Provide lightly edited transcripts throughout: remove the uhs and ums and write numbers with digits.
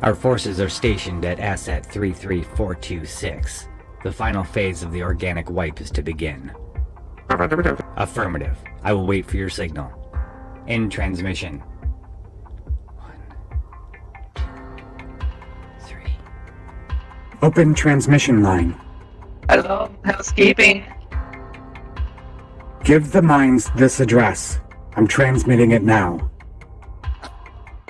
Our forces are stationed at Asset 33426. The final phase of the organic wipe is to begin. Affirmative. I will wait for your signal. In transmission. 1, 2, 3. Open transmission line. Hello, housekeeping. Give the mines this address. I'm transmitting it now.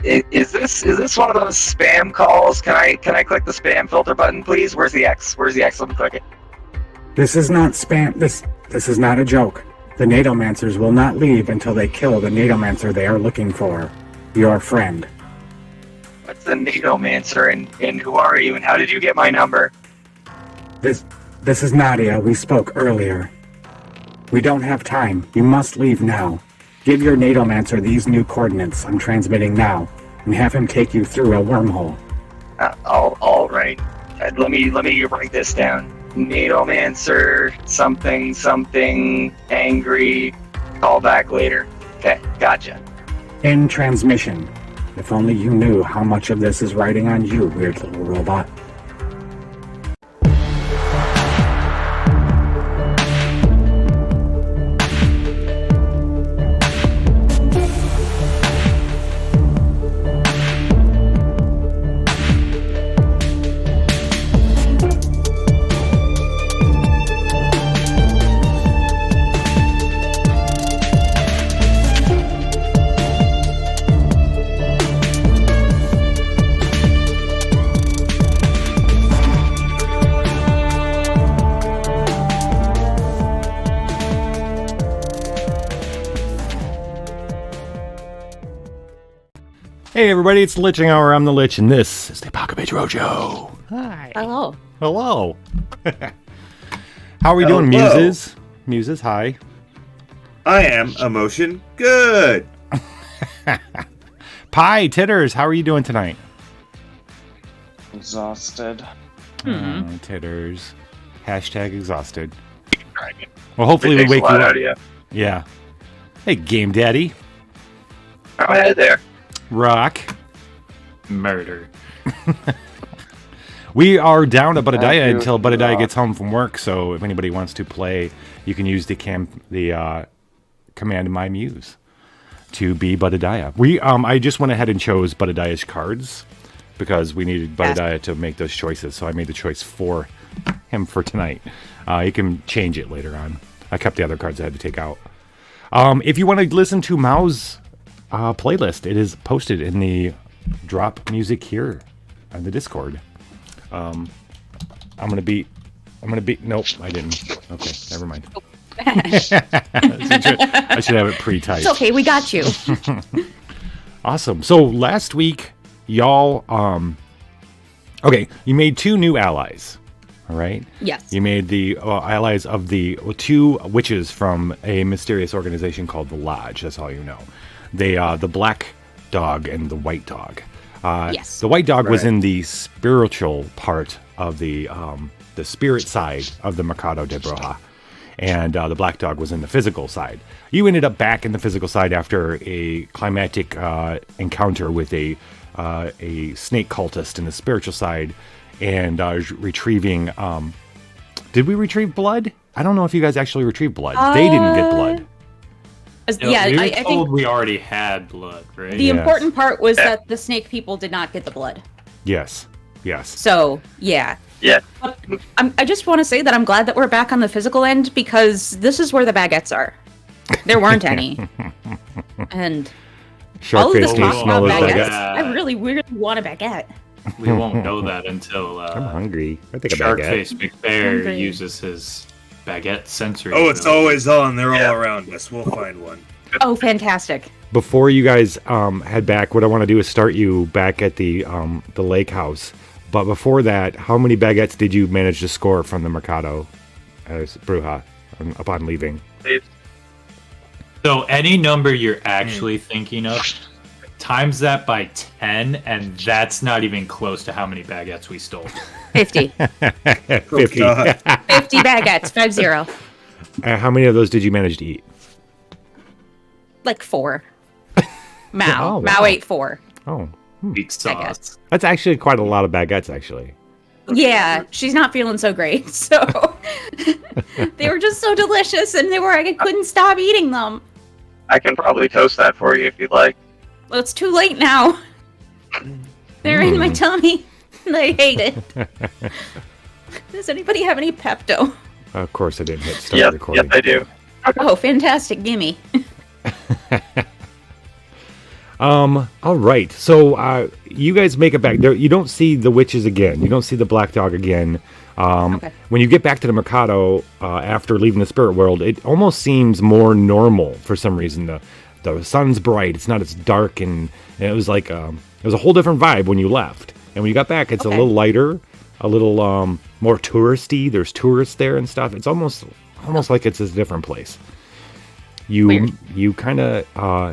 Is this one of those spam calls? Can I click the spam filter button, please? Where's the X? Let me click it. This is not spam. This is not a joke. The Nadomancers will not leave until they kill the Nadomancer they are looking for. Your friend. What's the Nadomancer and who are you and how did you get my number? This is Nadia. We spoke earlier. We don't have time. You must leave now. Give your Nadomancer these new coordinates I'm transmitting now, and have him take you through a wormhole. All right. Let me write this down. Nadomancer, something, angry. Call back later. Okay, gotcha. In transmission. If only you knew how much of this is riding on you, weird little robot. Hey everybody, it's the Liching Hour. I'm the Lich, and this is the Apocrypha Roadshow. Hi. Hello. Hello. How are we doing, Muses? Muses, hi. I am emotion good. Pie Titters, how are you doing tonight? Exhausted. Titters. Hashtag exhausted. Well, hopefully we wake you up. Yeah. Hey, Game Daddy. I'm ahead there. Rock. Murder. We are down to Budadiah until Budadiah gets home from work, so if anybody wants to play, you can use the command My Muse to be Budadiah. I just went ahead and chose Budadiah's cards because we needed Budadiah to make those choices, so I made the choice for him for tonight. You can change it later on. I kept the other cards I had to take out. If you want to listen to Mao's playlist, it is posted in the drop music here on the Discord. Nope, I didn't. Okay, never mind. I should have it pre-typed. It's okay, we got you. Awesome. So last week, y'all, you made 2 new allies. All right. Yes. You made the allies of the 2 witches from a mysterious organization called the Lodge. That's all you know. They, the black dog and the white dog. Yes. The white dog was in the spiritual part of the spirit side of the Mercado De Brujas, and the black dog was in the physical side. You ended up back in the physical side after a climatic encounter with a snake cultist in the spiritual side, and retrieving. Did we retrieve blood? I don't know if you guys actually retrieved blood. They didn't get blood. I think we already had blood, right? The important part was that the snake people did not get the blood. Yes. So, yeah. Yeah. But I just want to say that I'm glad that we're back on the physical end because this is where the baguettes are. There weren't any. And all of this talk about baguettes, I really want a baguette. We won't know that until I'm hungry. I think a Sharkface baguette. McBear uses his baguette sensory. Oh, it's always on. They're all around us. We'll find one. Oh, fantastic. Before you guys head back, what I want to do is start you back at the lake house. But before that, how many baguettes did you manage to score from the Mercado as Bruja upon leaving? So any number you're actually thinking of, times that by 10, and that's not even close to how many baguettes we stole. 50. 50. 50 baguettes, 50. How many of those did you manage to eat? Like 4. Mao. Oh, Mao wow. ate 4. Oh, Weak sauce. that's actually quite a lot of baguettes, actually. Yeah, she's not feeling so great. So they were just so delicious, and I couldn't stop eating them. I can probably toast that for you if you'd like. Well, it's too late now. They're in my tummy, and I hate it. Does anybody have any Pepto? Of course, I didn't hit start Yep, recording. I do. Oh, fantastic! Gimme. All right. So, you guys make it back there. You don't see the witches again. You don't see the black dog again. Okay. When you get back to the Mercado after leaving the spirit world, it almost seems more normal for some reason. The sun's bright. It's not as dark, and it was like it was a whole different vibe when you left. And when you got back, it's a little lighter, a little more touristy. There's tourists there and stuff. It's almost like it's a different place. You kind of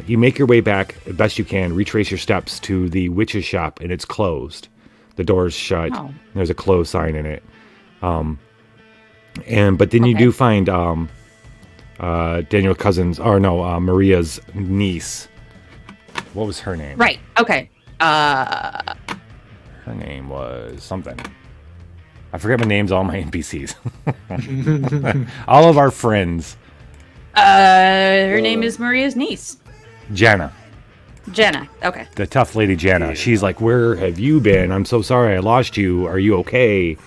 you make your way back as best you can, retrace your steps to the witch's shop, and it's closed. The door's shut. Oh. There's a closed sign in it. But then you do find Daniel Cousins, or no, Maria's niece. What was her name? Right. Okay. Her name was something. I forget my names, all my NPCs. All of our friends. Her name is Maria's niece, Jana. Jenna. Okay. The tough lady Jana. She's like, "Where have you been? I'm so sorry I lost you. Are you okay?"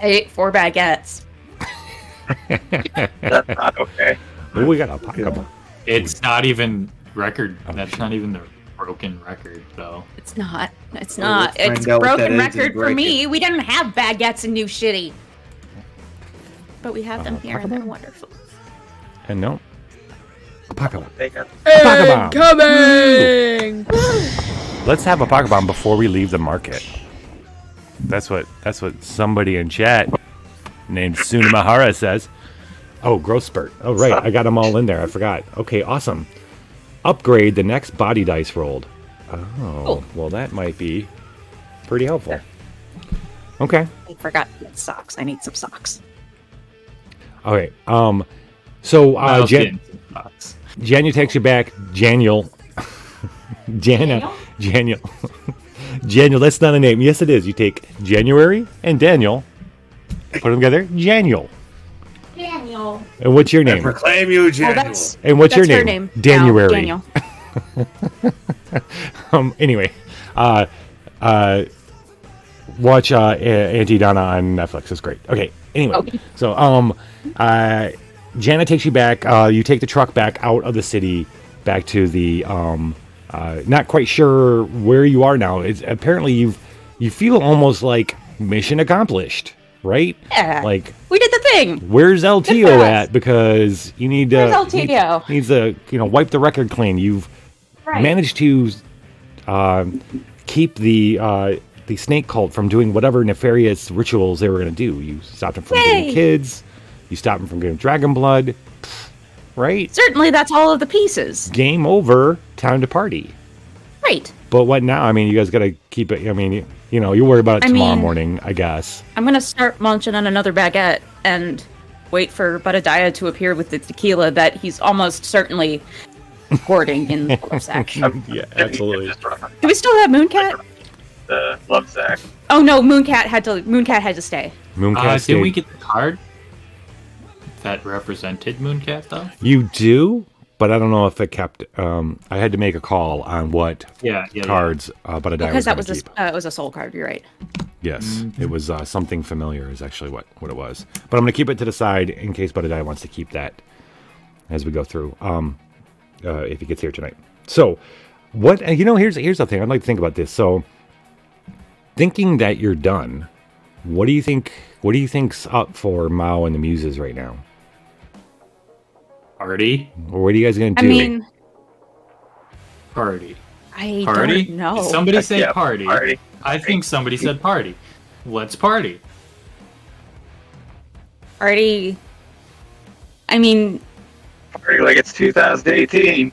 I ate 4 baguettes. That's not okay. Oh, we got a pocket. It's not even record. That's not even the broken record, though. It's not. It's Well, not. let's It's find out what broken that is and record for break me. it. We didn't have baguettes in New Shitty. But we have them here, and they're wonderful. And no. A pocket bomb. Take it. A pocket bomb. Coming! Let's have a pocket bomb before we leave the market. That's what somebody in chat named Sunamahara says. Oh, growth spurt. Oh, right. I got them all in there. I forgot. Okay, awesome. Upgrade the next body dice rolled. Oh, Cool. well, that might be pretty helpful. Okay. I forgot to get socks. I need some socks. Okay. So Miles getting some thoughts. Jania takes you back. Janiel. Janiel. Janiel, that's not a name. Yes, it is. You take January and Daniel, put them together. Janiel. Daniel. And what's your I name? proclaim you, Oh, Daniel. And what's that's your her name? name. January. Daniel. Anyway, watch Auntie Donna on Netflix. It's great. Okay. Anyway, Okay. so Jana takes you back. You take the truck back out of the city, back to the not quite sure where you are now. It's apparently you feel almost like mission accomplished, right? Yeah. Like, We did the thing. where's Good for LTO us. at? Because you need to Where's LTO? needs to wipe the record clean. You've Right. managed to keep the snake cult from doing whatever nefarious rituals they were going to do. You stopped them from getting Yay. kids. You stopped them from getting dragon blood. Right? Certainly, that's all of the pieces. Game over. Time to party. Right. But what now? I mean, you guys got to keep it. I mean, you worry about it I tomorrow mean- morning, I guess. I'm gonna start munching on another baguette and wait for Budadiah to appear with the tequila that he's almost certainly hoarding in the glove sack. Yeah, absolutely. Just run Do we still have Mooncat? the love sack. Oh no, Mooncat had to stay. Mooncat Did we stayed- get the card that represented Mooncat, though? You do, but I don't know if it kept. I had to make a call on what Yeah. cards, but I Because that was keep. it was a soul card. You're right. Yes, it was something familiar is actually what it was. But I'm going to keep it to the side in case Budadiah wants to keep that as we go through. If he gets here tonight. So, what here's the thing. I'd like to think about this. So, thinking that you're done, what do you think? What do you think's up for Mao and the Muses right now? Party? Or what are you guys going to I do? mean, Party. I Party? don't know. Somebody say Yeah, party. party. I think somebody said party. Let's party. Already. I mean, Party like it's 2018.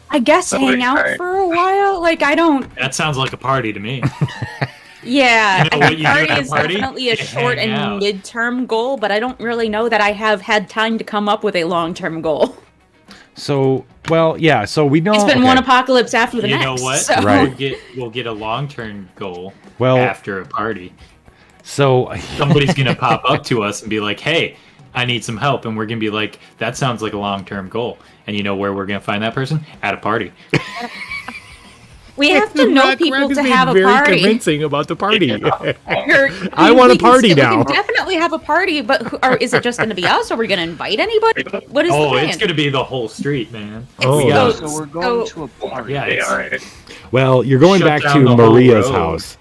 I guess Oh, hang wait, out alright. for a while. Like I don't. That sounds like a party to me. Yeah, You know I what think you do party at a is party? definitely a You short hang and out. mid-term goal, but I don't really know that I have had time to come up with a long-term goal. So, well, yeah. So we know. It's been one apocalypse after the You next. know what? So. Right. We'll get a long-term goal Well- after a party. So Somebody's gonna pop up to us and be like, "Hey, I need some help," and we're gonna be like, "That sounds like a long-term goal." And you know where we're gonna find that person? At a party. We have to know people to have a very party. convincing about the party. You're- I want a we can party still- now. We can definitely have a party, but is it just going to be us? Are we going to invite anybody? What is the Oh, plan? it's gonna be the whole street, man. Oh. We got- So we're going to a party. yeah, They it's- are. Well, you're going Shut back down to the whole Maria's road. house.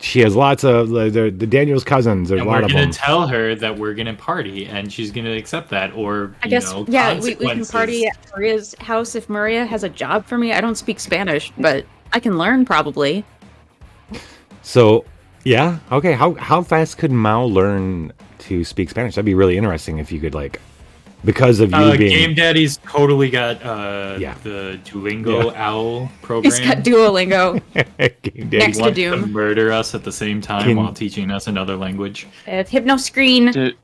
She has lots of the Daniel's cousins. There's and a lot we're of gonna them. tell her that we're gonna party, and she's gonna accept that, or I guess, know, yeah, we can consequences. party at Maria's house if Maria has a job for me. I don't speak Spanish, but I can learn probably. So, yeah, okay. How fast could Mao learn to speak Spanish? That'd be really interesting if you could because of you being. Game Daddy's totally got Yeah. the Duolingo Owl program. He's got Duolingo Game Daddy. next to Wants to Doom. murder us at the same time Can- while teaching us another language. Hypno Screen. Dude,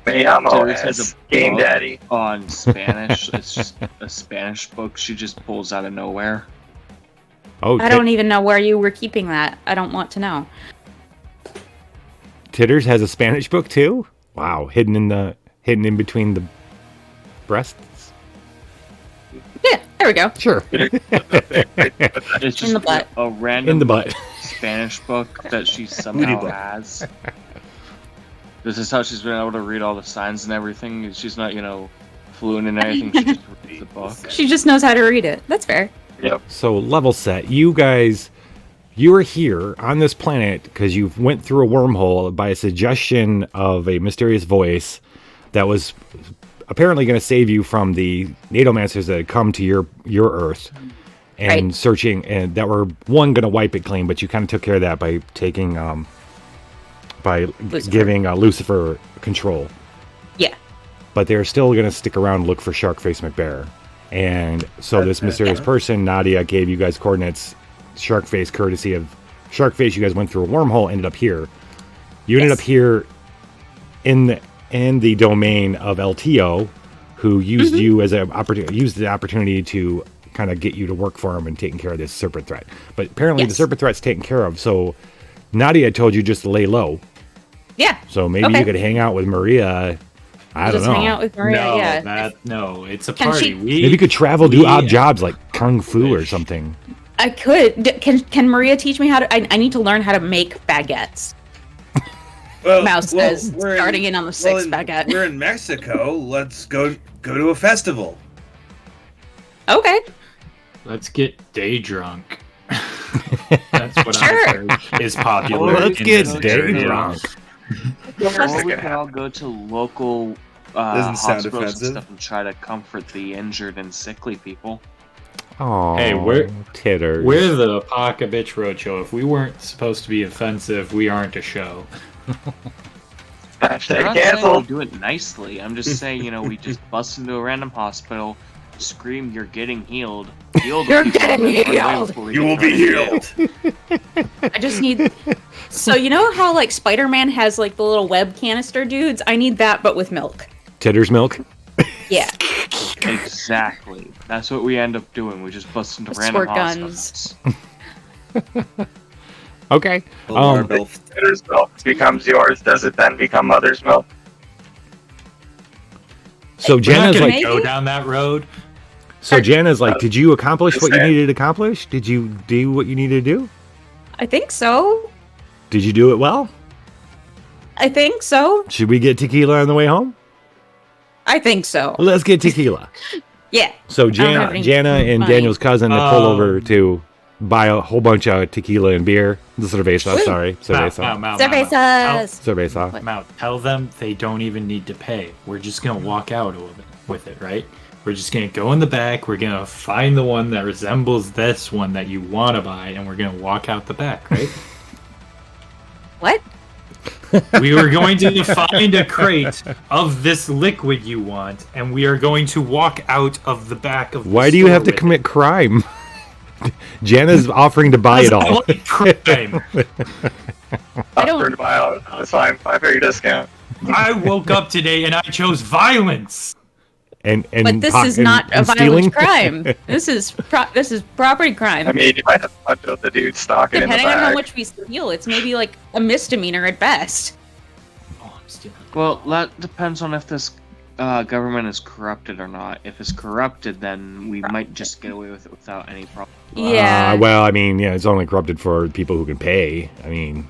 Me amo Teresa has es a Game book Daddy. on Spanish. It's just a Spanish book she just pulls out of nowhere. Oh, I don't even know where you were keeping that. I don't want to know. Titters has a Spanish book too. Wow, hidden in between the breasts. Yeah, there we go. Sure. It's just the butt. a random In the butt. Spanish book that she somehow has. This is how she's been able to read all the signs and everything. She's not, fluent in anything. She just reads the book. She just knows how to read it. That's fair. Yep. So level set, you guys, you are here on this planet because you went through a wormhole by a suggestion of a mysterious voice that was apparently going to save you from the Nadomancers that had come to your Earth and Right. searching, and that were going to wipe it clean, but you kind of took care of that by taking Lucifer. giving Lucifer control. Yeah. But they're still going to stick around and look for Sharkface McBear. And so this mysterious person, Nadia, gave you guys coordinates. Sharkface, courtesy of Sharkface, you guys went through a wormhole, ended up here. You ended Yes. up here in the domain of LTO, who used you as used the opportunity to kind of get you to work for him and taking care of this serpent threat. But apparently the Yes. serpent threat's taken care of. So Nadia told you just to lay low. Yeah. So maybe Okay. you could hang out with Maria. I don't Just know. hang out with Maria. no, Yeah. it's a Can party. she- Maybe you could travel, do we- odd jobs like kung fu or something. I could. Can Maria teach me how to? I need to learn how to make baguettes. Well, Mouse well, says, we're starting in on the sixth baguette. We're in Mexico. Let's go to a festival. Okay. Let's get day drunk. That's what Sure. I've heard is popular. Let's in get this day area. drunk. Or we can all go to local Doesn't sound hospitals and offensive. stuff and try to comfort the injured and sickly people. Oh, Hey, we're- titters. We're the Apocabitch Roadshow. If we weren't supposed to be offensive, we aren't a show. I'm Hashtag not saying we canceled. do it nicely. I'm just saying, we just bust into a random hospital, scream, "You're getting healed." Heal the You're people getting that are away healed. before we You get will be started. healed. I just need. So you know how Spider-Man has the little web canister dudes? I need that, but with milk. Titters milk. Yeah. Exactly. That's what we end up doing. We just bust into With random squirt guns. hospitals. Okay. If Mother's milk becomes yours, does it then become mother's milk? So We're not Jana's gonna like, go Maybe? down that road. did you accomplish Just what you saying. needed to accomplish? Did you do what you needed to do? I think so. Did you do it well? I think so. Should we get tequila on the way home? I think so. Let's get tequila. Yeah. So don't have any Jana and money. Daniel's cousin, they pull Oh. over to buy a whole bunch of tequila and beer. The cerveza, sorry. Cerveza. Cerveza. Mount, tell them they don't even need to pay. We're just gonna walk out with it, right? We're just gonna go in the back. We're gonna find the one that resembles this one that you want to buy, and we're gonna walk out the back, right? What? We were going to find a crate of this liquid you want, and we are going to walk out of the back of. The Why do you store have to with commit crime? Jana's offering to buy it all. Crime. I don't- Offered to buy out. That's fine. 5 discount. I woke up today and I chose violence. and But this is and- not a and violent stealing? crime. This is property crime. I mean, you might have to punch out the dude stalking in the Depending on how back. much we steal, it's maybe like a misdemeanor at best. Oh, I'm stealing. Well, that depends on if this government is corrupted or not. If it's corrupted, then we might just get away with it without any problem. Yeah. Well, I mean, yeah, it's only corrupted for people who can pay. I mean,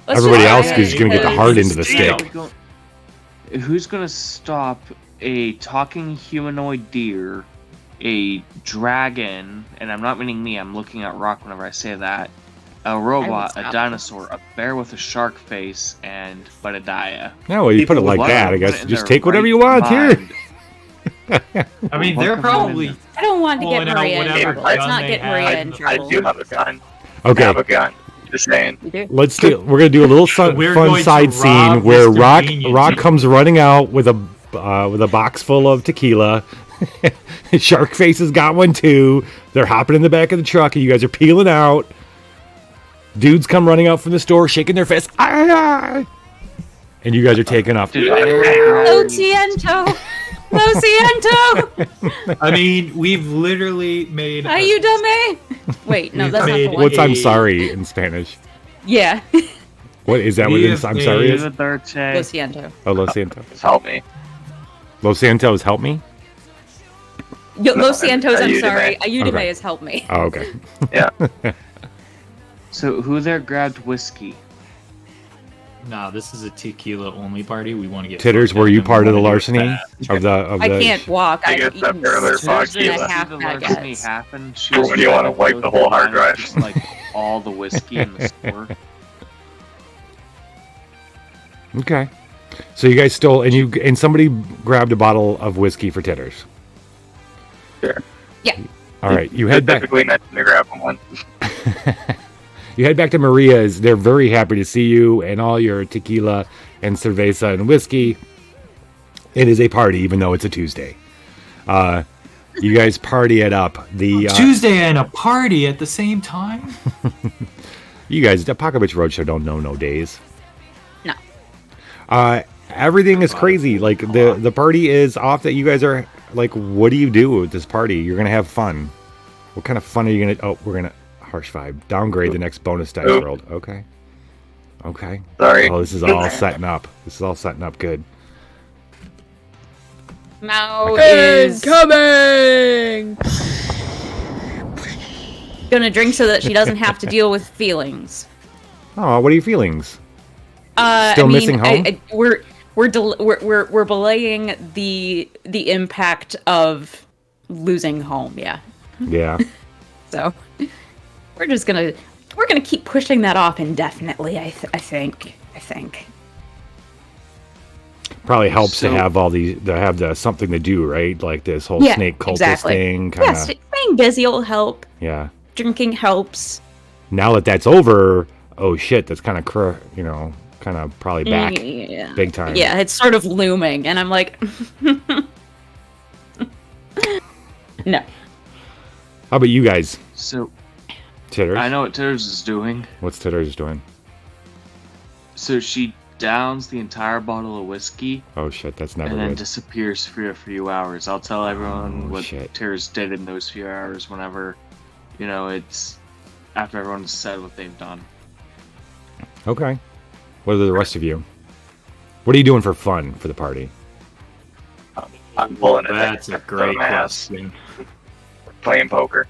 Let's everybody just else try is going to get the because- hard end of the Steal. stick. Who's gonna stop a talking humanoid deer, a dragon, and I'm not meaning me, I'm looking at Rock whenever I say that, a robot, a stop. dinosaur, a bear with a shark face, and Budadiah. No, well, you put it like What? that. I Put guess it in just their take whatever right you want here. mind. I mean, What they're government probably. is I don't want to get Pulling out Maria in whatever trouble. Let's gun not they get have. Maria in I trouble. do have a gun. I Okay, have a gun. Just saying. You do? let's do. We're gonna do a little We're fun going side to scene rob where this Rock convenience. comes running out with a box full of tequila. Sharkface has got one too. They're hopping in the back of the truck, and you guys are peeling out. Dudes come running out from the store, shaking their fists. Ah! And you guys are taking off. Dude, Lo siento. Lo siento. I mean, we've literally made. Ayúdame. Wait, no, that's not the Made one. What's I'm sorry in Spanish? Yeah. What is that? What We is have I'm sorry is? Lo Budarte. siento. Oh, Los Santos. Just help me. Los Santos, help me. Lo sientos, I'm Ayúdame. sorry. Ayúdame Okay. is help me. Oh, okay. Yeah. So who there grabbed whiskey? Nah, this is a tequila only party. We want to get. Titters, fucked were up you and part we of the wanna do it larceny fast. of the? I can't walk. I I've guess eaten that earlier six Tuesday and a left half the larceny baguettes. happened. She Or was when you wanna trying to wipe go the to whole hard diner, drive. just like all the whiskey in the store. Okay. So you guys stole, and somebody grabbed a bottle of whiskey for Titters. Sure. Yeah. All right, you head back. Typically meant to grab one. You head back to Maria's. They're very happy to see you and all your tequila and cerveza and whiskey. It is a party, even though it's a Tuesday. You guys party it up. The Tuesday and a party at the same time. you guys, the Apocabitch Roadshow don't know no days. No. Everything is crazy. Like the party is off. That you guys are like, what do you do with this party? You're gonna have fun. What kind of fun are you gonna? Oh, we're gonna harsh vibe. Downgrade the next bonus dice Oop. rolled. Okay. Okay. Sorry. Oh, this is all setting up. This is all setting up good. Mao is Incoming! gonna drink so that she doesn't have to deal with feelings. Oh, what are your feelings? Still I mean, missing home? we're belaying the impact of losing home. Yeah. Yeah. So we're gonna keep pushing that off indefinitely. I think. Probably helps So- to have the something to do, right? Like this whole Yeah, snake cultist exactly. thing. Kind Yeah, of. staying busy will help. Yeah. Drinking helps. Now that that's over, oh shit, that's kind of kind of probably back Yeah. big time. Yeah, it's sort of looming, and I'm like, no. How about you guys, So Titters? I know what Titters is doing. What's Titters doing? So she downs the entire bottle of whiskey Oh shit, that's never and then good. disappears for a few hours. I'll tell everyone Oh, what shit. Titters did in those few hours whenever, it's after everyone's said what they've done. Okay. What are the rest of you? What are you doing for fun for the party? I'm pulling it. That's a great question. Playing poker.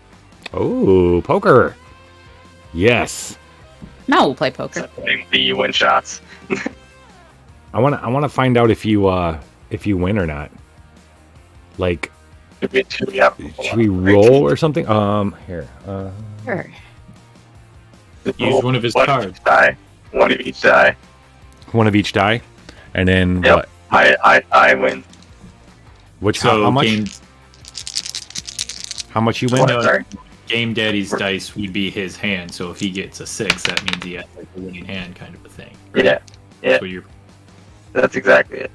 Oh, poker. Yes. Now we'll play poker. Playing the win shots. I want to find out if you win or not. Like, should we roll or something? Here. Sure. Use one of his One cards. of each die. One of each die. One of each die, and then Yep. what? I win. Which So how much? Game, How much you win? What? Sorry. Game Daddy's dice would be his hand. So if he gets a 6, that means he has like a winning hand kind of a thing. right? Yeah. Yeah. That's what you're. That's exactly it.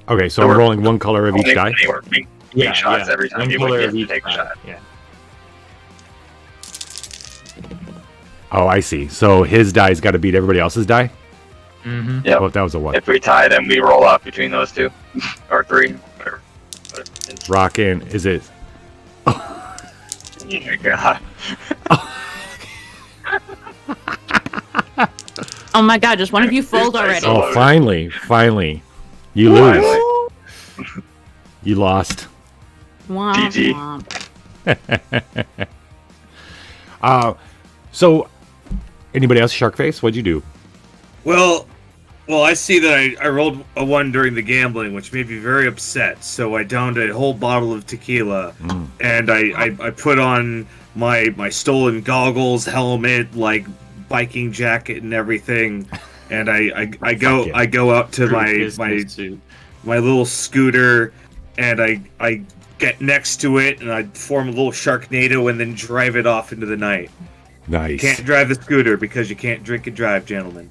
Okay, so So I'm we're- rolling one color of each die. We're being shots every time One you color win. of You each take a die. shot. Yeah. Oh, I see. So his die's got to beat everybody else's die? Mm-hmm. Yep. Oh, that was a what? If we tie them, we roll off between those two. Or three, whatever. Rockin', is it? Oh my god. Oh my god, just one of you fold already. Oh, finally. You lose. You lost. Womp womp. So, anybody else shark face? What'd you do? Well, I see that I rolled a 1 during the gambling, which made me very upset. So I downed a whole bottle of tequila, and I put on my stolen goggles, helmet, like biking jacket, and everything. And I go out to my little scooter, and I get next to it, and I form a little Sharknado, and then drive it off into the night. Nice. You can't drive the scooter because you can't drink and drive, gentlemen.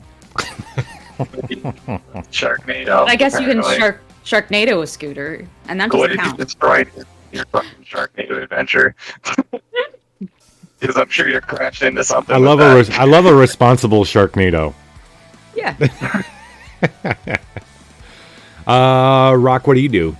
Sharknado. I guess you can Sharknado a scooter, and that What doesn't if you count. destroyed your fucking Sharknado adventure? Because I'm sure you're crashed into something. I love a responsible Sharknado. Yeah. Rock, what do you do?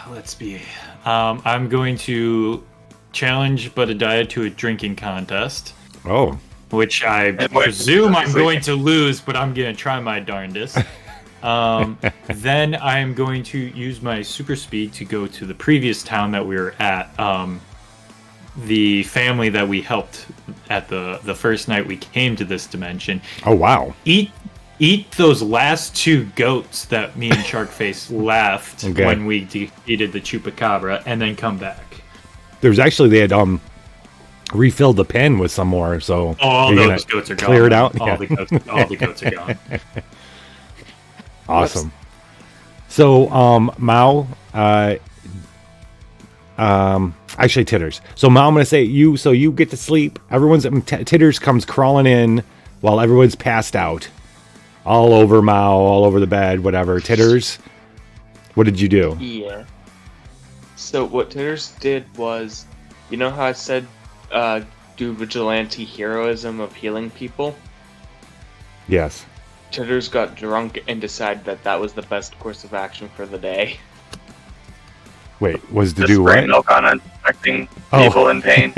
Let's be. I'm going to challenge Budadiah to a drinking contest. Oh. Which I presume I'm going to lose, but I'm going to try my darndest. Then I'm going to use my super speed to go to the previous town that we were at. The family that we helped at the first night we came to this dimension. Oh, wow. Eat those last 2 goats that me and Sharkface left when we defeated the Chupacabra, and then come back. There's actually, they had refilled the pen with some more, so all those goats are gone. Clear it out. All the goats are gone. Awesome. So, Mao, actually Titters. So Mao, I'm gonna say you. So you get to sleep. Titters comes crawling in while everyone's passed out, all over Mao, all over the bed, whatever. Titters, what did you do? Yeah. So what Titters did was, you know how I said, do vigilante heroism of healing people? Yes. Titters got drunk and decided that was the best course of action for the day. Wait, was to Just do spray what? milk on infecting people in pain.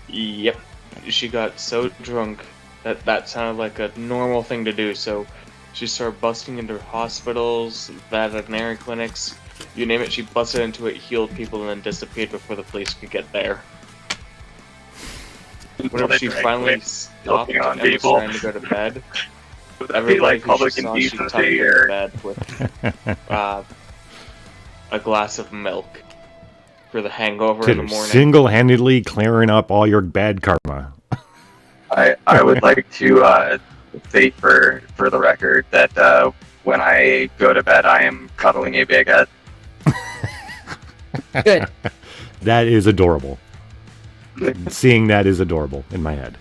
Yep. She got so drunk that sounded like a normal thing to do, so she started busting into hospitals, veterinary clinics, you name it, she busted into it, healed people, and then disappeared before the police could get there. Whenever she finally stopped and was trying to go to bed, everybody who she saw, she tucked into bed with a glass of milk for the hangover in the morning. Single-handedly clearing up all your bad karma. I would like to state for the record that when I go to bed, I am cuddling a big head. Good. That is adorable. Seeing that is adorable in my head.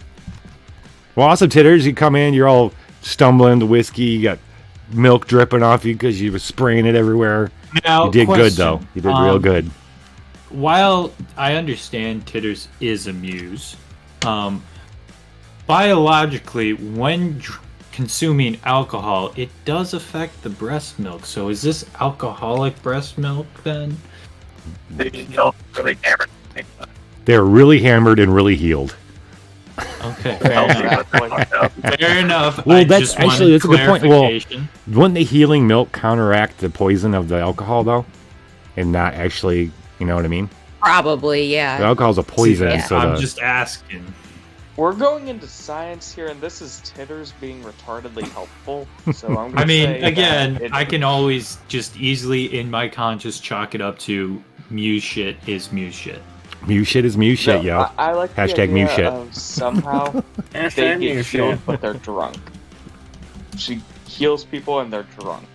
Well, awesome, Titters. You come in, you're all stumbling the whiskey, you got milk dripping off you because you were spraying it everywhere. Now, you did question. good, though. You did real good. While I understand Titters is a muse, biologically, when consuming alcohol, it does affect the breast milk. So is this alcoholic breast milk then? They're really hammered and really healed. Okay, fair enough. Well, that's a good point. Well, wouldn't the healing milk counteract the poison of the alcohol, though? And not actually, you know what I mean? Probably, yeah. The alcohol's a poison. Yeah, so I'm just asking. We're going into science here, and this is Titters being retardedly helpful. So I'm gonna say again, I can always just easily in my conscience chalk it up to muse shit is muse shit. Muse shit is muse shit, yo. I like the Hashtag idea muse shit. of somehow they get healed, but they're drunk. She heals people and they're drunk.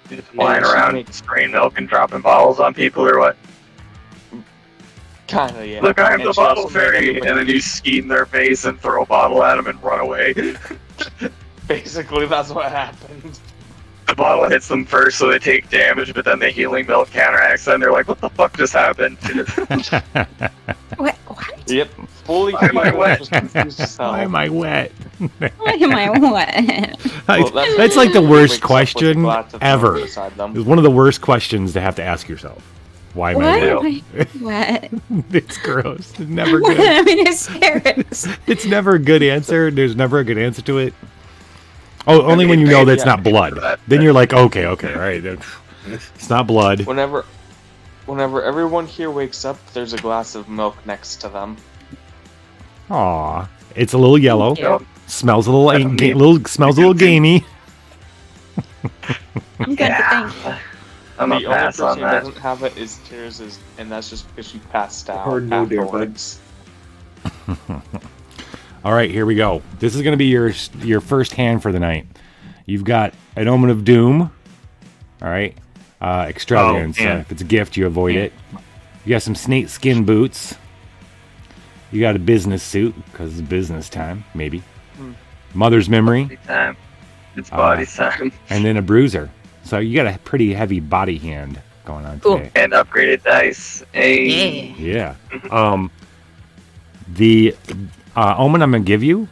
Just flying around, spraying milk and dropping bottles on people, or what? Kinda, yeah. Look, I'm the bottle fairy, and then you ski in their face and throw a bottle at them and run away. Basically, that's what happened. the bottle hits them first, so they take damage, but then the healing milk counteracts, and they're like, "What the fuck just happened?" What? Yep. Fully Why am I wet? just confused as hell. Why am I wet? Why am I what? Well, that's That's like the wakes worst up with a question glass of milk ever. beside them. It's one of the worst questions to have to ask yourself. Why am Why I am wet? I what? It's gross. It's never What? good. I mean, it's serious. It's never a good answer. There's never a good answer to it. Oh, only when you know that's not blood. Then you're like, okay, all right. It's not blood. Whenever everyone here wakes up, there's a glass of milk next to them. Aw, it's a little yellow. Thank you. Smells a little gamey. I'm good, but thank you. I'm The gonna only pass person on who that. doesn't have it is Tears, and that's just because she passed out Or no, dear afterwards. All right, here we go. This is going to be your first hand for the night. You've got an Omen of Doom. All right. Extravagance. Oh, man. If it's a gift, you avoid it. You got some snake skin boots. You got a business suit because it's business time, maybe. Mother's memory. Body time. It's body time. And then a bruiser. So you got a pretty heavy body hand going on Cool. today. And upgraded dice. Hey. Yeah. Yeah. The Omen I'm going to give you,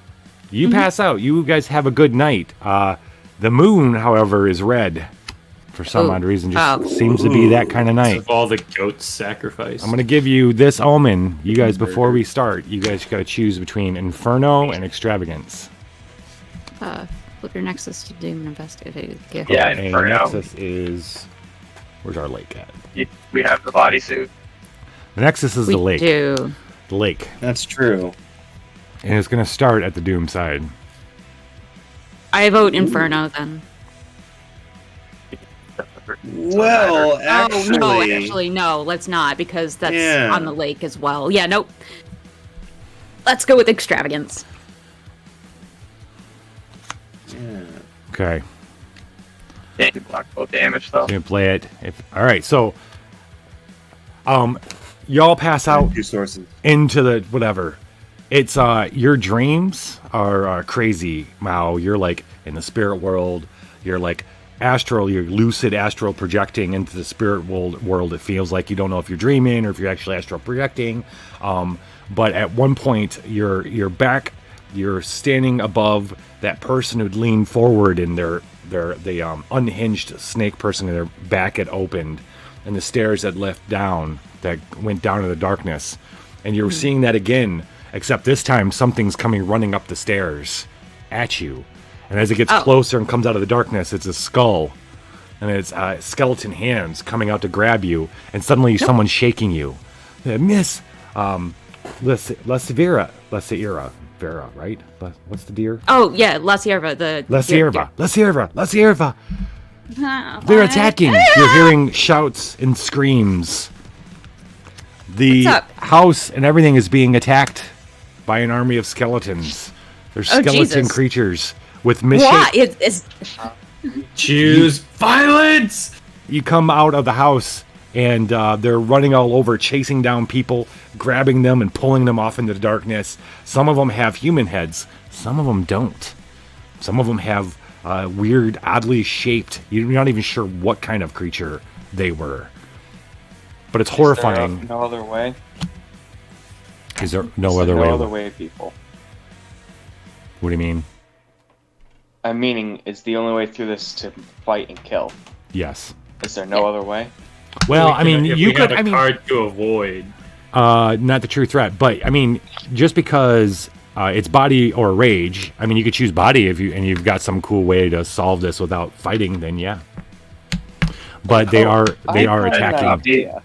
you pass out. You guys have a good night. The moon, however, is red for some Ooh. odd reason. Just Oh. seems to be that kind of night. Of all the goats sacrificed. I'm going to give you this Omen. You guys, before we start, you guys got to choose between Inferno and Extravagance. Flip your Nexus to Doom and investigate. Yeah, And Inferno. Nexus is... Where's our lake at? We have the bodysuit. The Nexus is We the lake. do. The lake. That's true. And it's going to start at the Doom side. I vote Inferno then. Well, actually, Oh no, actually no, let's not because that's Yeah. on the lake as well. Yeah, nope. Let's go with Extravagance. yeah. Okay. Can't block both damage though. Gonna play it. All right, so y'all pass out Two sources. into the whatever. It's your dreams are crazy, Mao. You're like in the spirit world. You're like astral. You're lucid astral projecting into the spirit world. It feels like you don't know if you're dreaming or if you're actually astral projecting. But at one point, you're back. You're standing above that person who'd leaned forward and the unhinged snake person, and their back had opened, and the stairs had left down that went down in the darkness, and you're seeing that again, except this time something's coming running up the stairs at you, and as it gets closer and comes out of the darkness, it's a skull, and it's skeleton hands coming out to grab you, and suddenly someone's shaking you. Miss, Vera, right? What's the deer? Oh yeah, La Sierva, the La Sierva. Ah, They're what? attacking. You're hearing shouts and screams. The What's up? house and everything is being attacked by an army of skeletons. They're skeleton Jesus. creatures with What? misshapen. It's Choose violence! You come out of the house and they're running all over, chasing down people, grabbing them and pulling them off into the darkness. Some of them have human heads. Some of them don't. Some of them have weird, oddly shaped. You're not even sure what kind of creature they were. But it's horrifying. Is there no other way? Is there no Is there other no way? other way, people. What do you mean? I'm meaning, is the only way through this to fight and kill? Yes. Is there no other way? Well, I mean, If you we could. have a I mean, card to avoid. not the true threat, but I mean, just because it's body or rage. I mean, you could choose body if you've got some cool way to solve this without fighting. Then yeah. But they are I have an attacking. idea,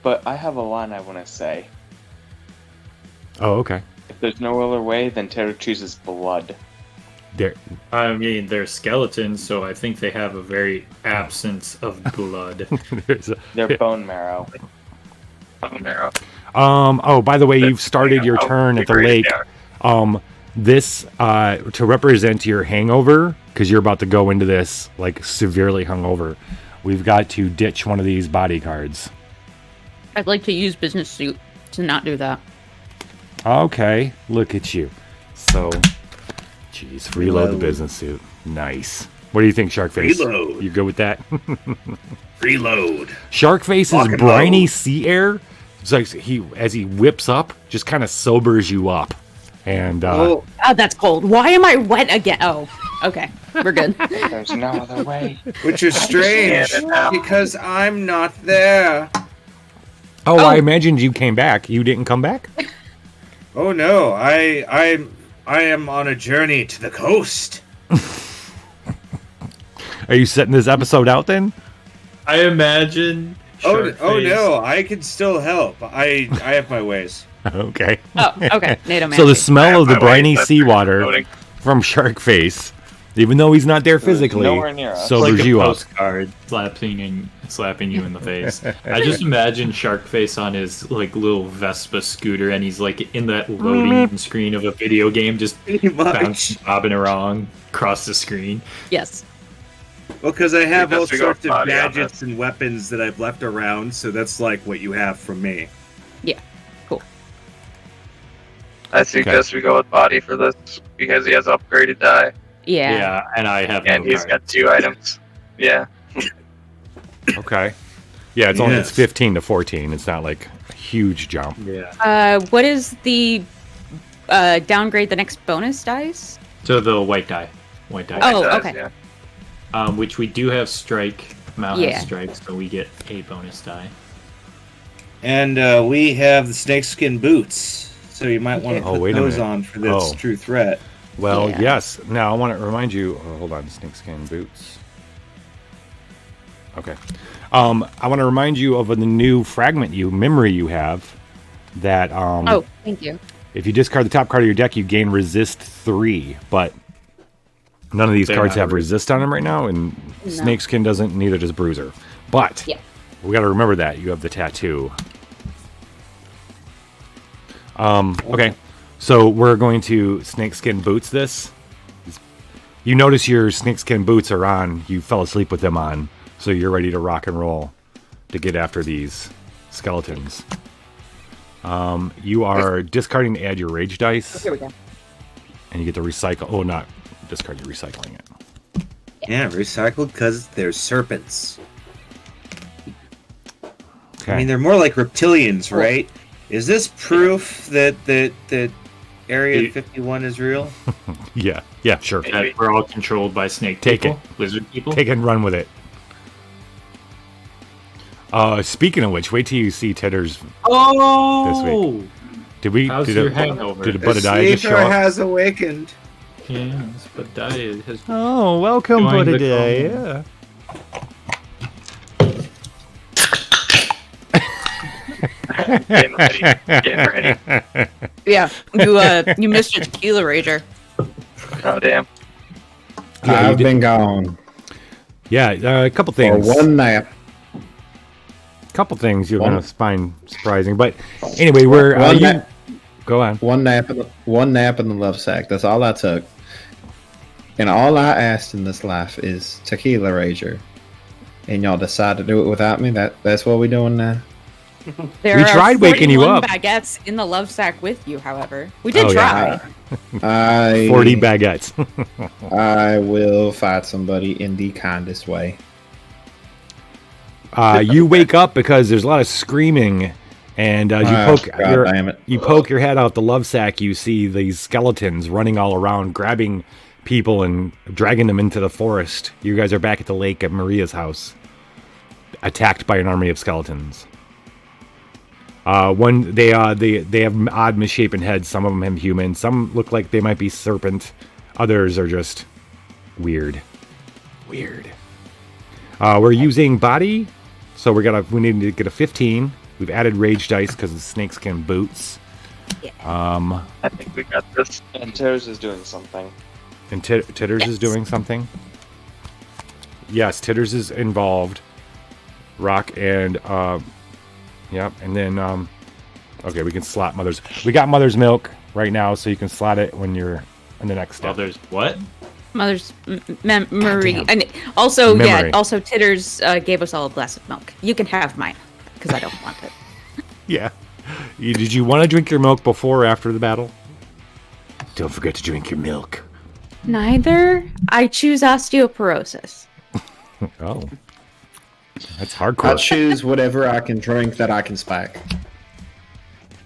but I have a line I want to say. Oh, okay. If there's no other way, then Terra chooses blood. There. I mean, they're skeletons, so I think they have a very absence of blood. They're bone marrow. Bone marrow. Oh, by the way, you've started your turn at the lake. This to represent your hangover, because you're about to go into this like severely hungover. We've got to ditch one of these body cards. I'd like to use business suit to not do that. Okay, look at you. So, jeez, reload the business suit. Nice. What do you think, Sharkface? Reload. You good with that? Reload. Sharkface's Lock and briny load. sea air, it's like as he whips up, just kind of sobers you up. And Oh, that's cold. Why am I wet again? Oh, okay. We're good. There's no other way. Which is strange because I'm not there. I imagined you came back. You didn't come back? Oh no, I am on a journey to the coast. Are you setting this episode out then? I imagine. Oh Sharkface- no, I can still help. I have my ways. Okay. Oh, okay. NATO man. So the smell of the my briny ways, seawater that's from Sharkface, even though he's not there physically, nowhere near us. sobers like a you up. postcard slapping you in the face. I just imagine Sharkface on his like little Vespa scooter, and he's like in that loading screen of a video game, just Pretty much. bobbing around across the screen. Yes. Well, because I have all Just to go sorts of body on gadgets and weapons that I've left around, so that's like what you have from me. Yeah. Cool. I suggest we go with body for this because he has upgraded die Yeah. And I have and no he's card. got 2 items. Yeah. Okay. Yeah, it's only it's Yes. 15 to 14. It's not like a huge jump. Yeah. What is the downgrade the next bonus dice? So the white die. White die. Oh, It does, okay. yeah. Which we do have strike. Mal Yeah. has strike, so we get a bonus die. And we have the snakeskin boots, so you might want to Oh, put wait a those minute. on for this Oh. true threat. Well, Yeah. yes. Now I want to remind you. Oh, hold on, snakeskin boots. Okay. I want to remind you of the new memory you have. That Oh, thank you. if you discard the top card of your deck, you gain resist 3. But none of these They're cards not have resist on them right now, and No. snakeskin doesn't. Neither does bruiser. But Yeah. we got to remember that you have the tattoo. Okay. So we're going to snakeskin boots this. You notice your snakeskin boots are on. You fell asleep with them on. So you're ready to rock and roll to get after these skeletons. You are discarding to add your rage dice. Here we go. And you get to recycle. Oh, not discard, you're recycling it. Yeah, recycled because they're serpents. Okay. I mean, they're more like reptilians, right? Is this proof that Area You- 51 is real? yeah, sure. That we're all controlled by snake Take people, lizard people. Take it and run with it. Speaking of which, wait till you see Titters. Oh, Did we? How's did your it, hangover? Did a The Budadiah just show sleeper up? has awakened. yes, but Diet has Oh, welcome, Join the Budadiah. Getting ready. Getting ready. Yeah. You missed your tequila rager. Oh, damn. Yeah, you I've did- been gone Yeah, a couple for things. one nap. Couple things you're One- gonna find surprising, but anyway, we're One you, nap. go on. One nap in the love sack. That's all I took. And all I asked in this life is tequila rager. And y'all decide to do it without me. That's what we doing now. There We are tried waking you 41 up. baguettes in the love sack with you, however. We did Oh, try. yeah. I 40 baguettes. I will fight somebody in the kindest way. You wake up because there's a lot of screaming, and as you poke your head out the love sack, you see these skeletons running all around, grabbing people and dragging them into the forest. You guys are back at the lake at Maria's house, attacked by an army of skeletons. They have odd misshapen heads. Some of them have human. Some look like they might be serpent. Others are just weird. We're using body, so we need to get a 15. We've added rage dice because of the snakeskin boots. I think we got this. And Tears is doing something. And Titters is doing something. Yes, Titters is involved. Rock and yep, and then okay, we can slot Mother's. We got Mother's Milk right now, so you can slot it when you're in the next step. Mother's what? Mother's memory. And also, Memory. also Titters gave us all a glass of milk. You can have mine, because I don't want it. Yeah. Did you want to drink your milk before or after the battle? Don't forget to drink your milk. Neither. I choose osteoporosis. Oh. That's I hardcore. choose whatever I can drink that I can spike.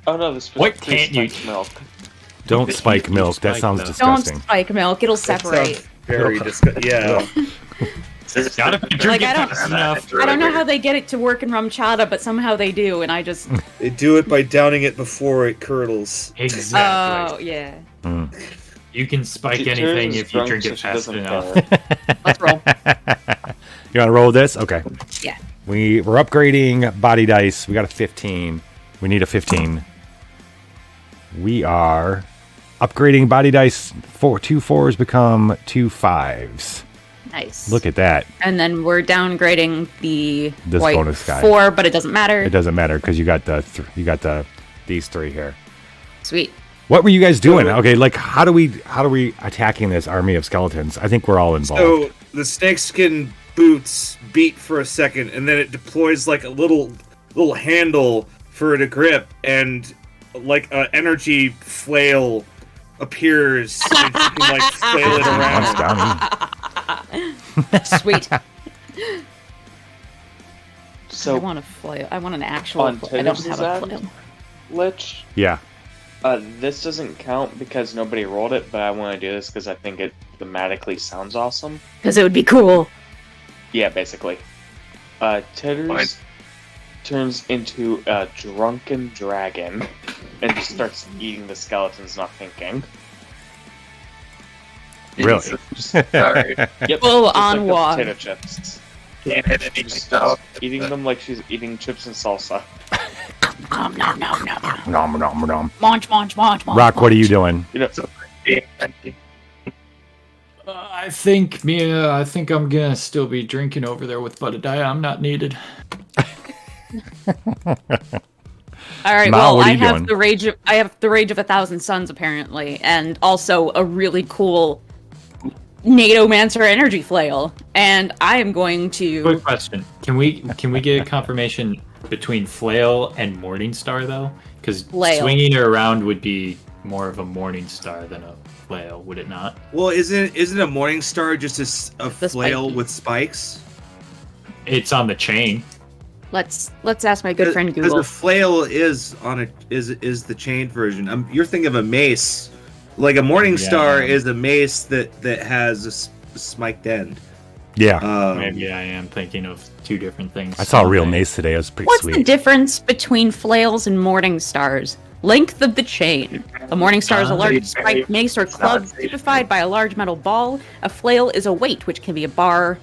Oh no, this What can't you- milk. Don't spike milk. That spike sounds milk. disgusting. Don't spike milk. It'll separate. Very disgusting. Yeah. Gotta drink it I don't- fast enough. I don't know how they get it to work in rum chata, but somehow they do, and I just... They do it by downing it before it curdles. Exactly. Oh, yeah. You can spike She anything turns if you drunk drink so it she fast doesn't enough. care. Let's roll. You want to roll with this? Okay. Yeah. We're upgrading body dice. We got a 15. We need a 15. We are upgrading body dice. 2 4s become 2 5s. Nice. Look at that. And then we're downgrading the This white bonus guy. 4, but it doesn't matter. It doesn't matter because you got these 3 here. Sweet. What were you guys doing? Okay, like how do we attacking this army of skeletons? I think we're all involved. So the snakeskin boots beat for a second, and then it deploys like a little handle for it to grip, and like an energy flail appears, and you can like flail it around. Sweet. So I want a flail. I want an actual on flail. I don't Tinners' have a end, flail. Lich, Yeah. this doesn't count because nobody rolled it, but I want to do this because I think it thematically sounds awesome. Because it would be cool. Yeah, basically. Titters Fine. turns into a drunken dragon and just starts eating the skeletons, not thinking. Really? Sorry. Yep. Full just on like the wad. potato chips. Can't hit anything Just else. eating them like she's eating chips and salsa. Nom, nom, nom, nom. Nom, nom, nom. Munch, munch, munch, munch. Rock, what are you doing? You know, I think I'm gonna still be drinking over there with Budadiah. I'm not needed. All right. Mal, Well, what are I you have doing? the rage. I have the rage of 1,000 suns apparently, and also a really cool Nadomancer energy flail. And I am going to. Quick question: Can we get a confirmation between flail and morning star though? Because Flail. swinging her around would be more of a morning star than a flail, would it not? Well, isn't a morning star just a The flail spiky. with spikes? It's on the chain. Let's ask my good friend Because Google. the flail is the chain version. You're thinking of a mace. Like a morning Yeah. star is a mace that has a spiked end. Yeah. Maybe I am thinking of two different things. I saw a real Okay. mace today. It was pretty What's the sweet. difference between flails and morning stars? Length of the chain. A morning star is a large spiked mace or club typified by a large metal ball. A flail is a weight, which can be a bar,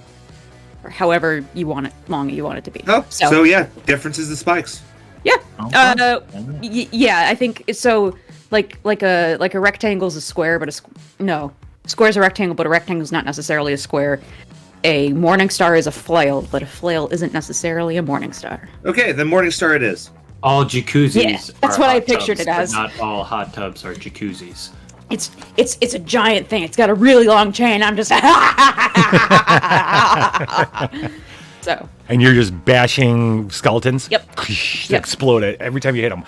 or however you want it, long you want it to be. Oh, so yeah, difference is the spikes. Yeah. Okay. Yeah, I think so. Like a rectangle is a square, but square is a rectangle, but a rectangle is not necessarily a square. A morning star is a flail, but a flail isn't necessarily a morning star. Okay, then morning star it is. All jacuzzis. Yeah, that's are what I hot pictured tubs, it as. But not all hot tubs are jacuzzis. It's a giant thing. It's got a really long chain. I'm just so. And you're just bashing skeletons? Yep. They Yep. explode it every time you hit them.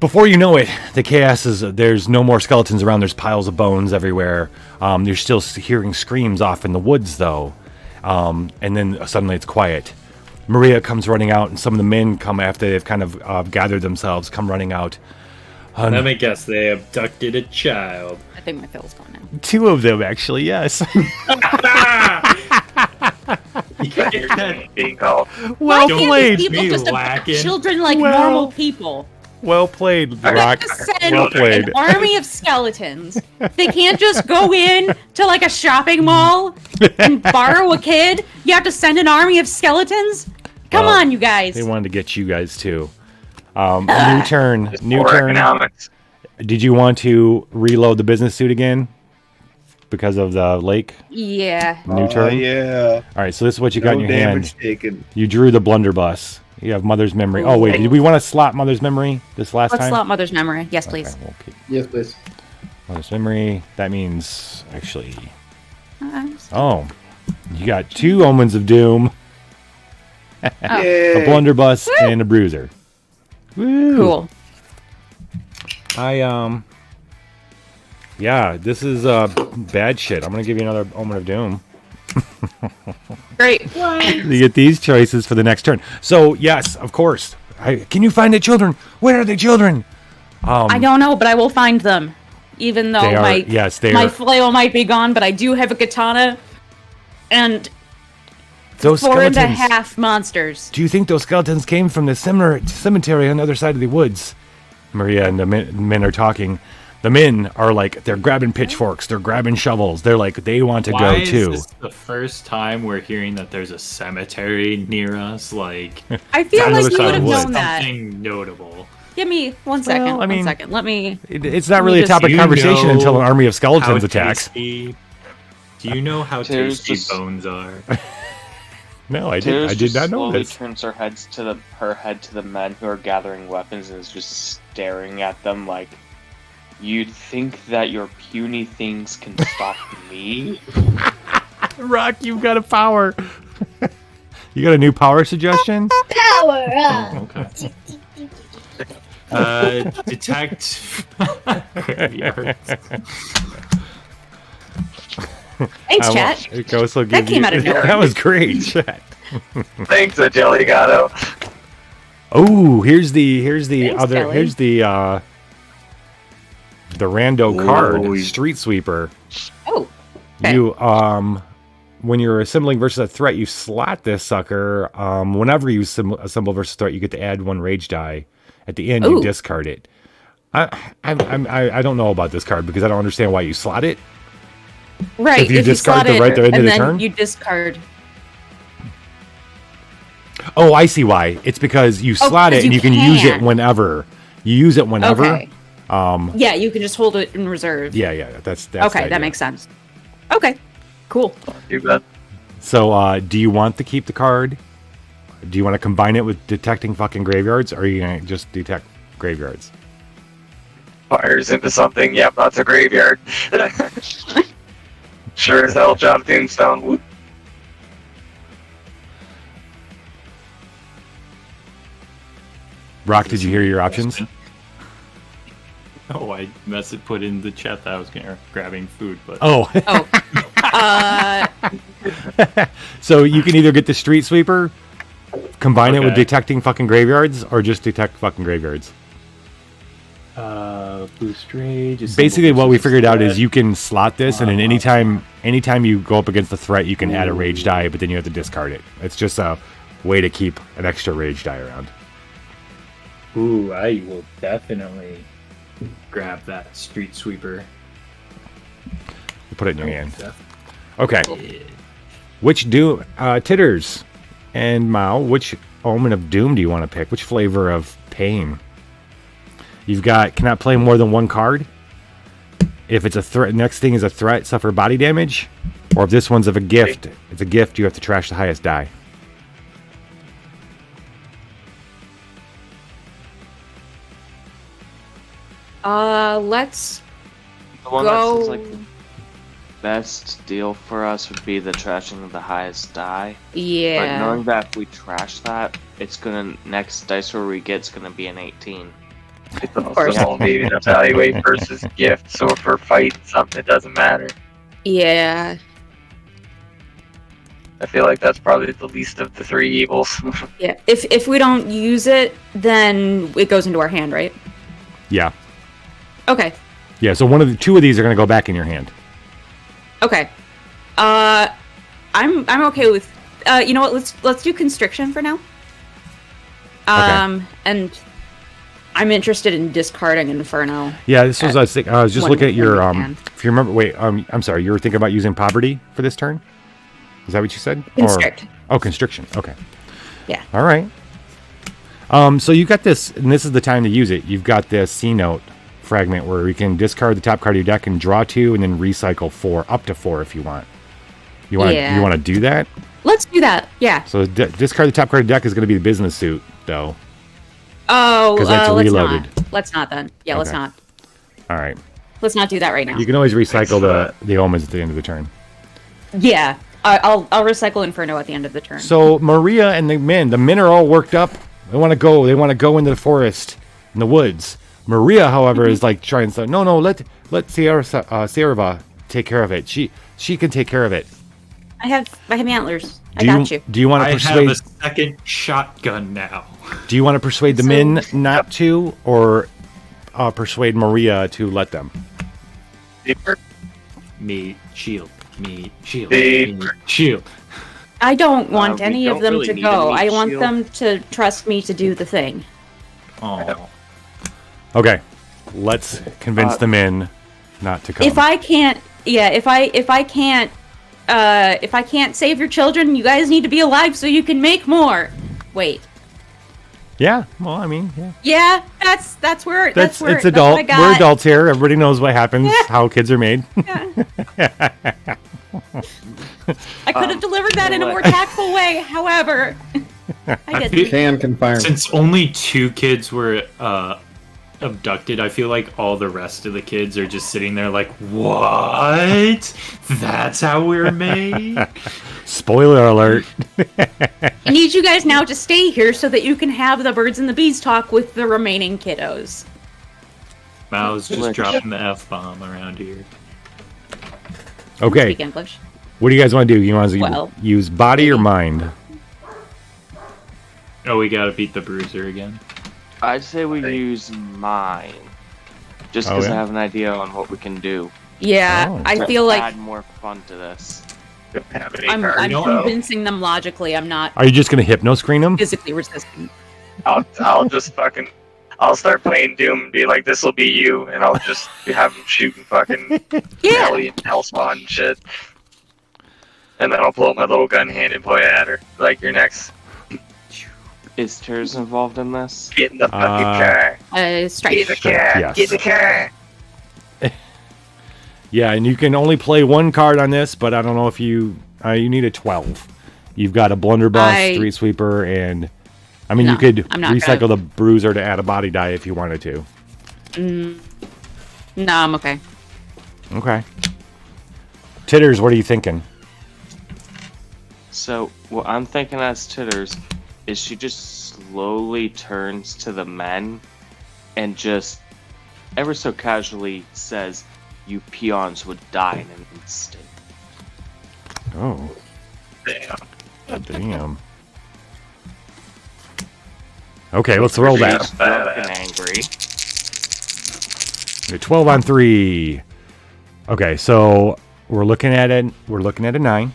Before you know it, the chaos is there's no more skeletons around. There's piles of bones everywhere. You're still hearing screams off in the woods, though. And then suddenly it's quiet. Maria comes running out, and some of the men come after they've kind of gathered themselves, come running out. Let me guess, they abducted a child. I think my fill's gone now. 2 of them, actually, yes. Being called. Well Why can't played. these people Me just lacking. abduct children like Well- normal people? Well played, They Rock. have to send Well played. an army of skeletons. They can't just go in to like a shopping mall and borrow a kid. You have to send an army of skeletons. Come Well, on, you guys. They wanted to get you guys, too. New turn. New More turn. economics. Did you want to reload the business suit again? Because of the lake? Yeah. New turn? Yeah. All right, so this is what you got in your damage hand. taken. You drew the blunderbuss. You have Mother's Memory. Oh, wait, did we want to slot Mother's Memory this last Let's time? slot Mother's memory. Yes, please. Okay, we'll keep Yes, please. Mother's Memory. That means, actually... Uh, Oh, you got 2 Omens of Doom, Oh, a Blunderbuss, and a Bruiser. Woo! cool. I Yeah, this is bad shit. I'm gonna give you another Omen of Doom. Great. You get these choices for the next turn. So yes, of course. Can you find the children? Where are the children? I don't know, but I will find them. Even though my flail might be gone, but I do have a katana and those 4.5 monsters. Do you think those skeletons came from the cemetery on the other side of the woods? Maria and the men are talking. The men are like, they're grabbing pitchforks, they're grabbing shovels, they're like, they want to go too. Is this the first time we're hearing that there's a cemetery near us? Like, I feel like you would have known that. Something notable. Give me 1 second. Well, I mean, 1 second. Let me. It's not really a topic of conversation until an army of skeletons attacks. Do you know how tasty bones are? No, I did not know this. Turns her head to the men who are gathering weapons and is just staring at them like, "You'd think that your puny things can stop me?" Rock, you've got a power. You got a new power suggestion? Power up. Oh, okay. Detect graveyards. Thanks, chat. That came out of nowhere. That was great, chat. Thanks, Jellygato. Oh, here's the Thanks, other Jelly. here's the rando card, Street Sweeper. Oh. Okay. You when you're assembling versus a threat, you slot this sucker. Whenever you assemble versus threat, you get to add 1 rage die. At the end, you discard it. I don't know about this card because I don't understand why you slot it. Right. If you discard slot it right there into and the then turn? you discard. Oh, I see why. It's because you slot it and you can use it whenever. You use it whenever. Okay. Yeah, you can just hold it in reserve. Yeah. That's okay, that makes sense. Okay. Cool. You bet. So, do you want to keep the card? Do you want to combine it with detecting fucking graveyards, or are you gonna just detect graveyards? Fires into something. Yep, that's a graveyard. Sure as hell, John Tombstone. Whoop. Rock, did you hear your options? Oh, I put in the chat that I was grabbing food, but Oh. So you can either get the Street Sweeper, combine it with detecting fucking graveyards, or just detect fucking graveyards. Boost rage. Basically, what we figured out is you can slot this, and then anytime you go up against the threat, you can add a rage die, but then you have to discard it. It's just a way to keep an extra rage die around. Ooh, I will definitely grab that Street Sweeper. You put it in your hand. Okay. Which Titters and Mao, which Omen of Doom do you want to pick? Which flavor of pain? You've got cannot play more than 1 card. If it's a threat, next thing is a threat, suffer body damage. Or if this one's of a gift, it's a gift, you have to trash the highest die. Let's The one that go. seems like the best deal for us would be the trashing of the highest die. But Yeah. knowing that if we trash that, it's gonna next dice roll we get's gonna be an 18. It's also maybe an evaluate versus gift, so if we're fighting something, it doesn't matter. Yeah. I feel like that's probably the least of the 3 evils. Yeah. If we don't use it, then it goes into our hand, right? Yeah. Okay. Yeah, so 2 of these are going to go back in your hand. Okay. I'm okay with. You know what? Let's do constriction for now. And I'm interested in discarding Inferno. Yeah, this was I was thinking. I was just when- looking at your when we can. If you remember, wait. I'm sorry. You were thinking about using poverty for this turn. Is that what you said? Constrict. Constriction. Okay. Yeah. All right. So you got this, and this is the time to use it. You've got this C note fragment where you can discard the top card of your deck and draw 2, and then recycle 4 up to 4 if you want. You want to do that? Let's do that. Yeah. So discard the top card of your deck is going to be the business suit, though. Oh, 'Cause that's let's reloaded. not. Let's not then. Yeah, let's Okay. not. All right. Let's not do that right now. You can always recycle the omens at the end of the turn. Yeah. I'll recycle Inferno at the end of the turn. So Maria and the men are all worked up. They want to go. They want to go into the forest, in the woods. Maria, however, is like trying to no, let Sierra take care of it. She can take care of it. I have antlers. I got you. Do you want to I persuade? have a second shotgun now. Do you want to persuade the men not to, or persuade Maria to let them? Me shield. Me shield. They- Me shield. I don't want We any don't of them really to need go. a meat I want shield. them to trust me to do the thing. Oh. Okay, let's convince the men not to come. If I can't save your children, you guys need to be alive so you can make more. Wait. Yeah. Well, I mean, yeah. Yeah, that's where It's that's what adult. I got. We're adults here. Everybody knows what happens. How kids are made. I could have delivered that in a more tactful way. However, I didn't. Can confirm. Since only 2 kids were abducted, I feel like all the rest of the kids are just sitting there like, what? That's how we're made? Spoiler alert. I need you guys now to stay here so that you can have the birds and the bees talk with the remaining kiddos. Mao's just dropping the F-bomb around here. Okay. Speak English. What do you guys want to do? You want to Well, use body or mind? Oh, we gotta beat the bruiser again. I'd say we use mine. Just Oh, because yeah? I have an idea on what we can do. Yeah, Oh. I feel like Add more fun to this. Don't have any I'm cards, so convincing them logically. I'm not Are you just going to hypno screen them? physically resistant. I'll just fucking. I'll start playing Doom and be like, "This will be you," and I'll just have them shooting fucking Yeah. alien hellspawn and shit. And then I'll pull out my little gun hand and point it at her, like, "You're next. Is Tears involved in this? Get in the fucking car. Get in Strike. the car. Yes. Get in the car." Yeah, and you can only play one card on this, but I don't know if you need a 12. You've got a blunderbuss, street sweeper, and I mean No, you could I'm not recycle gonna- the bruiser to add a body die if you wanted to. No, I'm okay. Okay. Titters, what are you thinking? So, what I'm thinking as Titters is she just slowly turns to the men and just ever so casually says, "You peons would die in an instant." Oh, Damn. damn. Okay, let's roll that. She's drunk and angry. Okay, 12 on 3. Okay, so we're looking at it. We're looking at a 9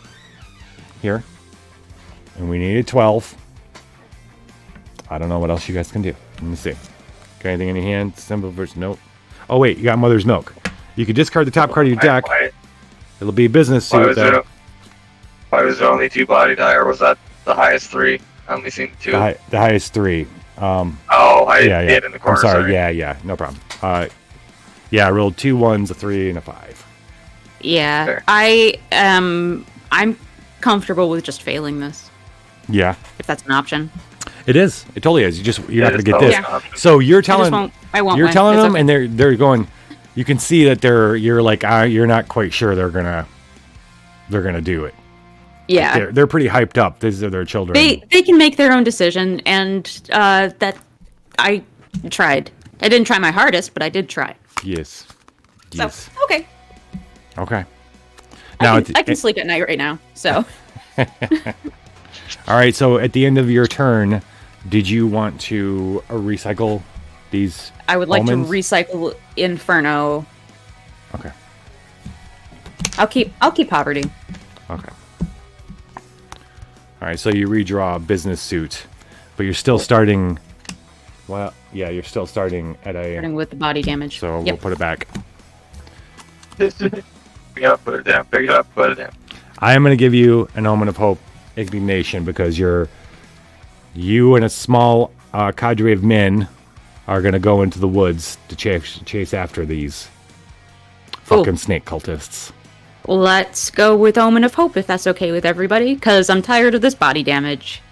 here, and we need a 12. I don't know what else you guys can do. Let me see. Got anything in your hand? Symbol versus nope. Oh wait, you got Mother's Milk. You could discard the top card of your deck. It'll be a business Why suit was though. there only 2 body die, or was that the highest 3? I only seen 2. The highest 3. Oh, I Yeah. hit in the corner. I'm sorry. Sorry. Yeah, no problem. Yeah, I rolled 2 1s, a 3, and a 5. Yeah, Fair. I'm comfortable with just failing this, Yeah, if that's an option. it is. It totally is. You're not gonna It's get totally this. an option. So you're I just telling won't. I won't. you're win. telling It's them, okay. and they're going. You can see that you're like you're not quite sure they're gonna do it. Yeah, They're pretty hyped up. These are their children. they can make their own decision, and that I tried. I didn't try my hardest, but I did try. Yes. So Yes. okay, Okay. Now, I can sleep at night right now. So all right. So at the end of your turn, did you want to recycle these? I would like omens? to recycle Inferno. Okay. I'll keep poverty. Okay. All right. So you redraw a business suit, but you're still starting. Well, yeah, you're still starting at a. Starting with the body damage. So we'll Yep. put it back. Pick it up, put it down. Pick it up, put it down. I am going to give you an omen of hope, indignation, because you and a small cadre of men are going to go into the woods to chase after these fucking snake cultists. Let's go with Omen of Hope if that's okay with everybody, because I'm tired of this body damage.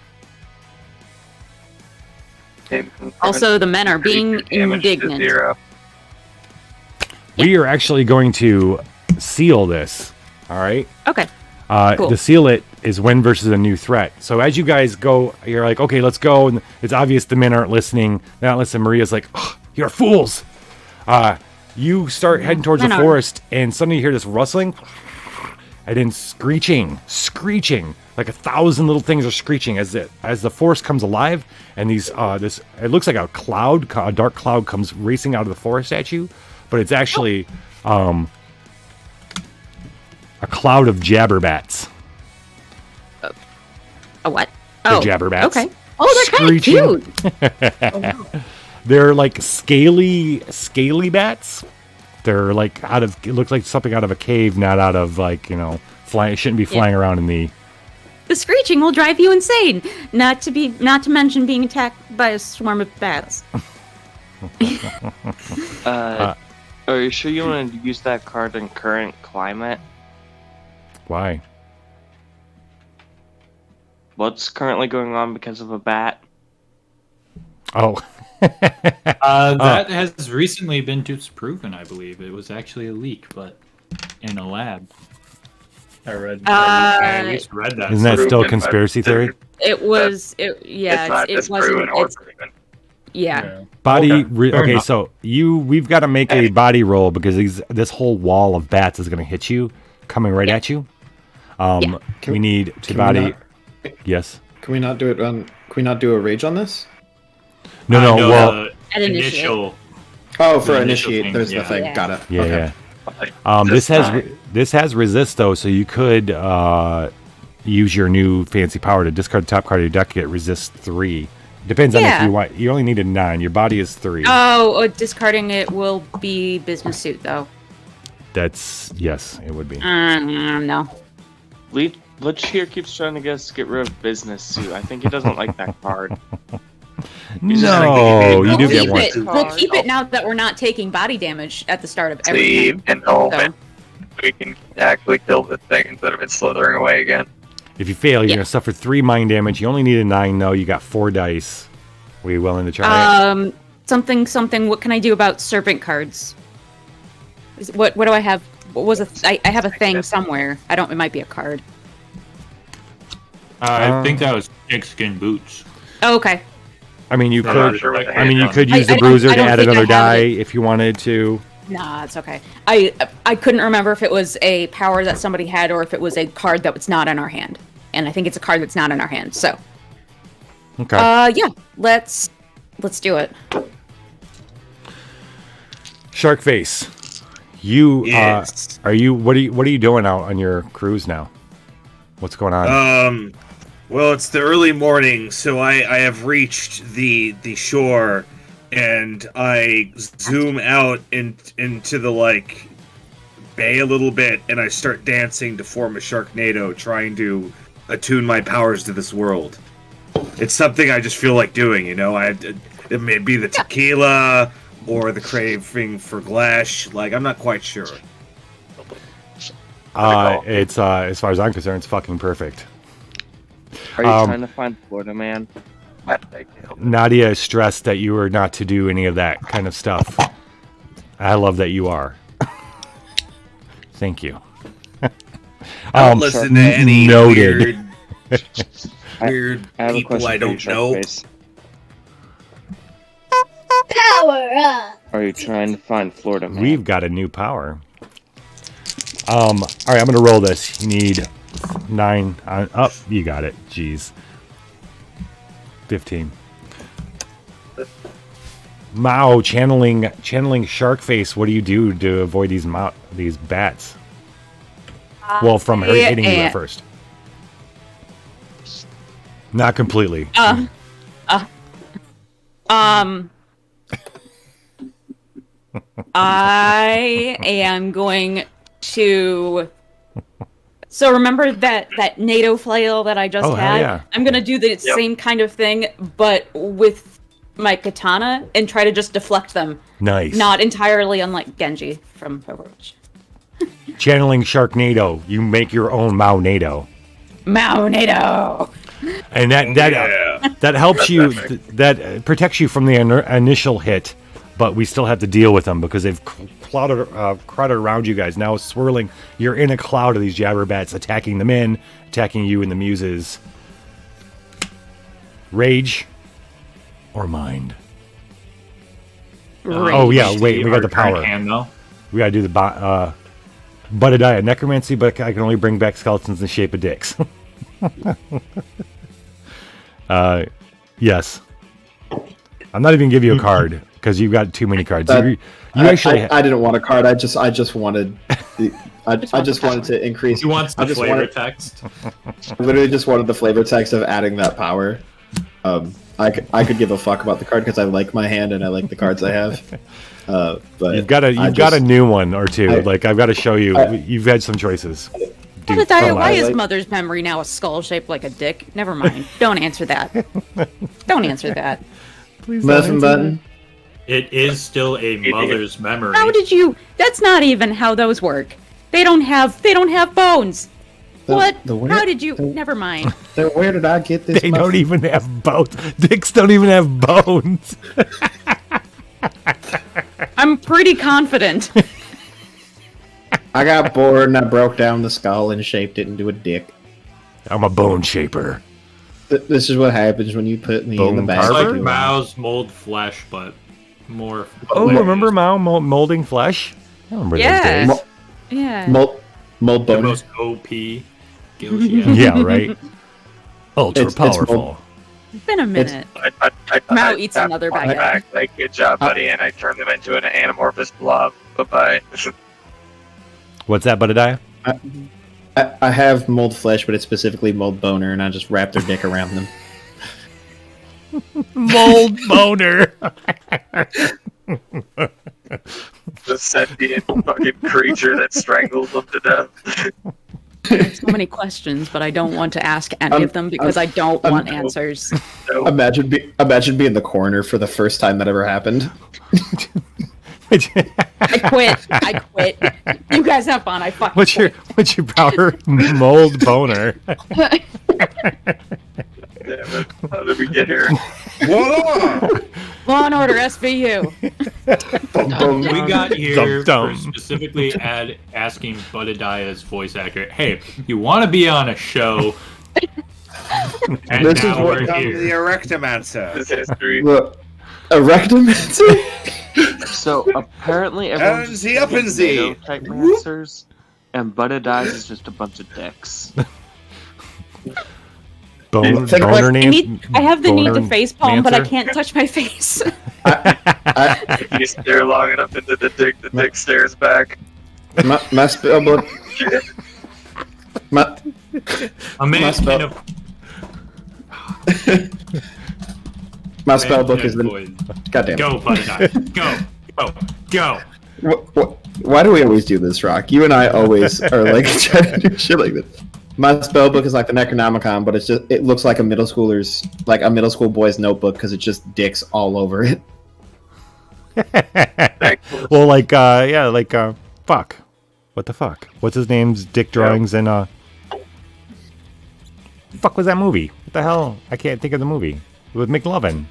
Also, the men are being Damage to indignant. 0. We are actually going to seal this. All right. Okay. Cool. To seal it is win versus a new threat. So as you guys go, you're like, okay, let's go. And it's obvious the men aren't listening. They're not listening. Maria's like, oh, you're fools. You start heading towards the forest, and suddenly you hear this rustling, and then screeching, like 1,000 little things are screeching as the forest comes alive, and these it looks like a dark cloud comes racing out of the forest at you, but it's actually a cloud of jabberbats. A what? The jabberbats. Okay. Oh, they're kind of cute. They're like scaly bats. They're like it looks like something out of a cave, not out of flying. It shouldn't be flying around in the. The screeching will drive you insane. Not to mention being attacked by a swarm of bats. Are you sure you want to use that card in current climate? Why? What's currently going on because of a bat? Oh. That has recently been disproven, I believe. It was actually a leak, but in a lab. I at least read that. Isn't that still a conspiracy theory? It was. Yeah, it wasn't. Yeah. Body. Okay, so we've got to make a body roll because this whole wall of bats is going to hit you, coming right at you. We need to body. Yes. Can we not do it on? Can we not do a rage on this? No. Well, An initial. Oh, for The initiate, initial there's thing, the thing. yeah. Got it. yeah, Okay. yeah. This has resist though, so you could use your new fancy power to discard the top card of your deck. Get resist 3. Depends on if you want. You only need a 9. Your body is 3. Oh, discarding it will be business suit though. Yes, it would be. No. Lich here keeps trying to get us to get rid of business suit. I think he doesn't like that card. No, you do get one. We'll keep it now that we're not taking body damage at the start of every See, game. and open. We can actually kill this thing instead of it slithering away again. If you fail, you're going to suffer 3 mind damage. You only need a 9, though. You got 4 dice. Were you willing to try it? Something. What can I do about serpent cards? What do I have? What was I have a thing somewhere. It might be a card. I think that was pigskin boots. Oh, okay. I mean, you I'm not could. sure what the I mean, you heck could I- use I the don't- bruiser I to don't add think I another have die it. if you wanted to. Nah, it's okay. I couldn't remember if it was a power that somebody had or if it was a card that was not in our hand. And I think it's a card that's not in our hand. So, Okay. yeah, let's do it. Shark face. You Yes. are you? What are you doing out on your cruise now? What's going on? Well, it's the early morning, so I have reached the shore, and I zoom out into the bay a little bit, and I start dancing to form a Sharknado, trying to attune my powers to this world. It's something I just feel like doing, it may be the tequila or the craving for Glash. I'm not quite sure. It's as far as I'm concerned, it's fucking perfect. Are you trying to find Florida Man? Nadia is stressed that you are not to do any of that kind of stuff. I love that you are. Thank you. I don't listen to any noted. weird I have a people question I for you, don't know. Sharkface. Power up! Are you trying to find Florida Man? We've got a new power. All right, I'm gonna roll this. You need 9 on up. You got it. Jeez. 15. Mao channeling shark face. What do you do to avoid these bats? Well, from her hitting you at first. Not completely. I am going to. So remember that NATO flail that I just Oh, hell had? yeah. I'm gonna do the same kind of thing, but with my katana and try to just deflect them. Nice. Not entirely unlike Genji from Overwatch. Channeling Sharknado. You make your own Mao-nado. Mao-nado! And that helps you. That protects you from the initial hit, but we still have to deal with them because they've crowded around you guys. Now swirling, you're in a cloud of these jabberbats attacking the men, attacking you and the muses. Rage or mind? Oh yeah, wait, we got the power. Hand, though. We gotta do the Buddediah necromancy, but I can only bring back skeletons in the shape of dicks. Yes. I'm not even gonna give you a card because you've got too many cards. You actually. I didn't want a card. I just wanted. I just wanted to increase. He wants the flavor text. I literally just wanted the flavor text of adding that power. I could give a fuck about the card because I like my hand and I like the cards I have. But you've got a new one or two. I've got to show you. You've had some choices. Why is Mother's memory now a skull shaped like a dick? Never mind. Don't answer that. Don't answer that. Please Muffin button. It is still a mother's memory. How did you? That's not even how those work. They don't have bones. What? How did you? Never mind. So where did I get this? They don't even have bones. Dicks don't even have bones. I'm pretty confident. I got bored and I broke down the skull and shaped it into a dick. I'm a bone shaper. This is what happens when you put me in the back. It's like Mao's mold flesh, but more. Oh, remember Mao molding flesh? I remember those days. Yeah. Mold The bone. most OP skills you have. Yeah, right. Ultra powerful. It's been a minute. Mao eats another baguette. Like, good job, buddy, and I turned them into an anamorphous blob. Bye-bye. What's that, Buddediah? I have mold flesh, but it's specifically mold boner, and I just wrap their dick around them. Mold boner. The sentient fucking creature that strangles them to death. So many questions, but I don't want to ask any of them because I don't want answers. Imagine being the coroner for the first time that ever happened. I quit. You guys have fun. I fucking What's your power? Mold boner. Damn it. How did we get here? Law and Order SVU. We got here for specifically asking Buddediah's voice actor, hey, you want to be on a show? And This is now what we're comes here. the Erectomancer. This history. Look, Erectomancer? So apparently everyone's Unsy up and Z. type answers, and Buddediah's is just a bunch of dicks. Boner name. I have the need to boner face palm, but I mancer? can't touch my face. If you stare long enough into the dick stares back. My spell book. A man spell- kind of My spell book is the. voice. Goddamn. Go, Buddediah. Go. Why do we always do this, Rock? You and I always are like trying to do shit like this. My spell book is like the Necronomicon, but it looks like a middle school boy's notebook because it's just dicks all over it. Well, fuck. What the fuck? What's his name's dick drawings in fuck was that movie? What the hell? I can't think of the movie. With McLovin.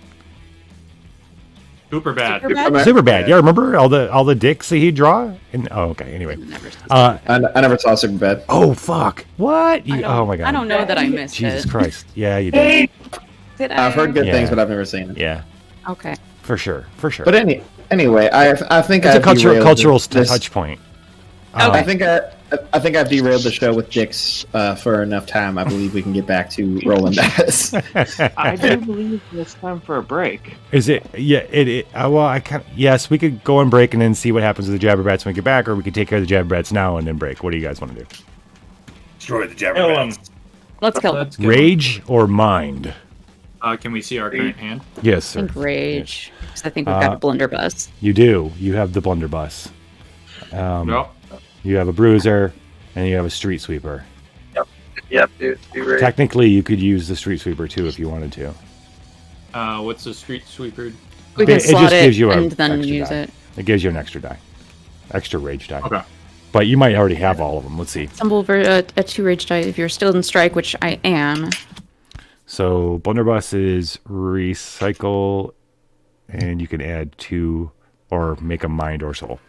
Super bad. Superbad. Yeah, remember all the dicks that he'd draw? Okay, anyway. I never saw Superbad. Oh fuck. What? Oh my god. I don't know that I missed Jesus it. Christ. Yeah, you did. Did I? I've heard good Yeah. things, but I've never seen it. Yeah. Okay. For sure. But anyway, I think It's a I've derailed cultural this- touch point. I think I've derailed the show with dicks for enough time. I believe we can get back to rolling dice. I do believe it's time for a break. Is it? Yeah. Well, I can't. Yes, we could go on break and then see what happens with the Jabberbrats when we get back, or we could take care of the Jabberbrats now and then break. What do you guys want to do? Destroy the Jabbermats. Let's kill them. Rage or mind? Can we see our current hand? Yes, sir. I think rage. Because I think we've got a blunderbuss. You do. You have the blunderbuss. No. You have a bruiser, and you have a street sweeper. Yep, dude. Be ready. Technically, you could use the street sweeper too if you wanted to. What's the street sweeper? We can It slot just it gives you and an then extra use die. it. It gives you an extra die, extra rage die. Okay. But you might already have all of them. Let's see. Stumble over a 2 rage die if you're still in strike, which I am. So blunderbuss is recycle, and you can add 2 or make a mind or soul.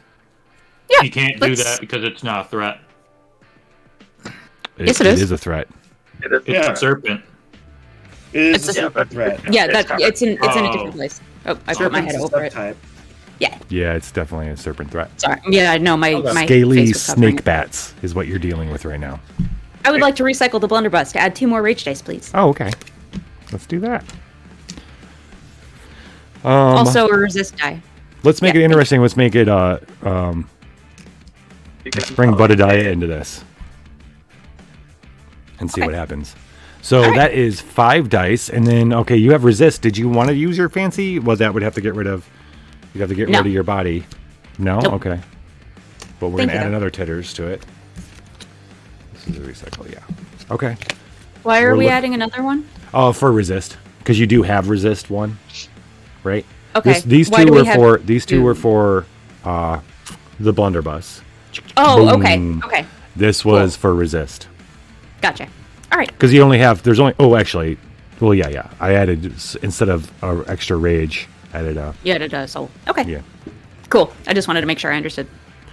Yeah, You can't do that because it's not a threat. Yes, it is. It is a threat. It is It's a serpent. It is It's a a- separate threat. Yeah, it's it's in a Oh. different place. Oh, I put my head It's a over it. subtype. Yeah. Yeah, it's definitely a serpent threat. Sorry. Yeah, no, my Scaly face was covering snake it. bats is what you're dealing with right now. I would like to recycle the blunderbuss to add 2 more rage dice, please. Oh, okay. Let's do that. Also a resist die. Let's make it interesting. Let's make it let's bring Budadiah into this and see what happens. So that is 5 dice, and then you have resist. Did you want to use your fancy? Well, that would have to get rid of. You have to get rid of your body. No, Nope. okay. But we're gonna add another titters to it. This is a recycle, yeah. Okay. Why are we adding another one? Oh, for resist, because you do have resist 1, right? Okay. These Why two do we were have for these two two? were for the blunderbuss. Oh, Boom. okay. This was for resist. Gotcha. All right. Because you only have, there's only, yeah. I added, instead of extra rage, added Yeah, it does. So, okay. yeah. Cool. I just wanted to make sure I understood.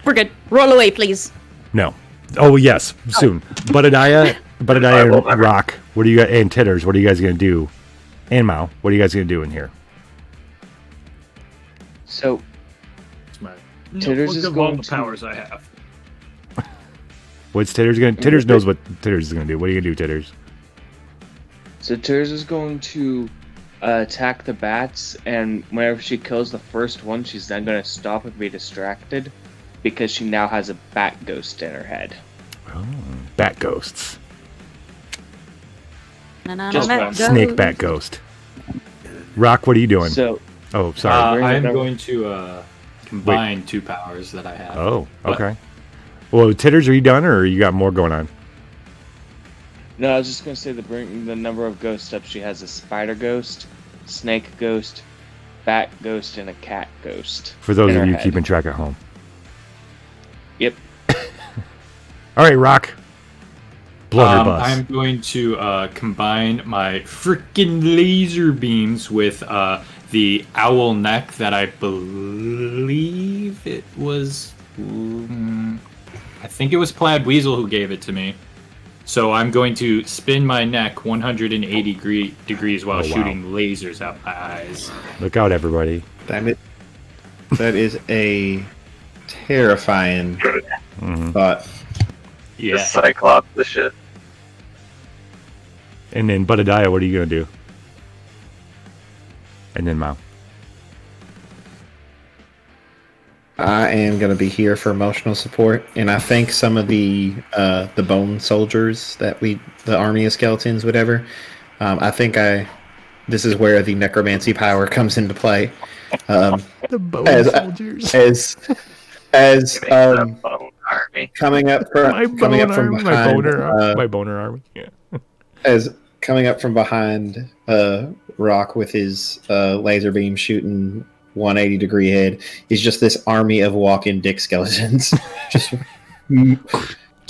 We're good. Roll away, please. No. Oh, yes, soon. Budadiah and Rock, what do you got, and Titters, what are you guys going to do? And Mao, what are you guys going to do in here? So, Titters is of going all the to- powers I have. What's Titters going to, Titters knows what Titters is going to do. What are you going to do, Titters? So Titters is going to attack the bats, and whenever she kills the first one, she's then going to stop and be distracted because she now has a bat ghost in her head. Oh, bat ghosts. Just one. Snake bat ghost. Rock, what are you doing? So, oh, sorry. I'm going to combine 2 powers that I have. Oh, okay. Well, Titters, are you done, or you got more going on? no, I was just going to say the number of ghosts up. She has a spider ghost, snake ghost, bat ghost, and a cat ghost. For those in of her you head. keeping track at home. Yep. All right, Rock. Blunderbuss. I'm going to combine my freaking laser beams with the owl neck that I believe it was. I think it was Plaid Weasel who gave it to me. So I'm going to spin my neck 180 degrees while shooting lasers out my eyes. Look out, everybody. Damn it. That is a terrifying thought. Yeah. Just Cyclops the shit. And then Budadiah, what are you going to do? And then Mao. I am going to be here for emotional support, and I think some of the bone soldiers that the army of skeletons, whatever. I think this is where the necromancy power comes into play. The bone soldiers. As Army. coming up from behind, my boner army. Yeah. as coming up from behind Rock with his laser beam shooting 180-degree head is just this army of walking dick skeletons,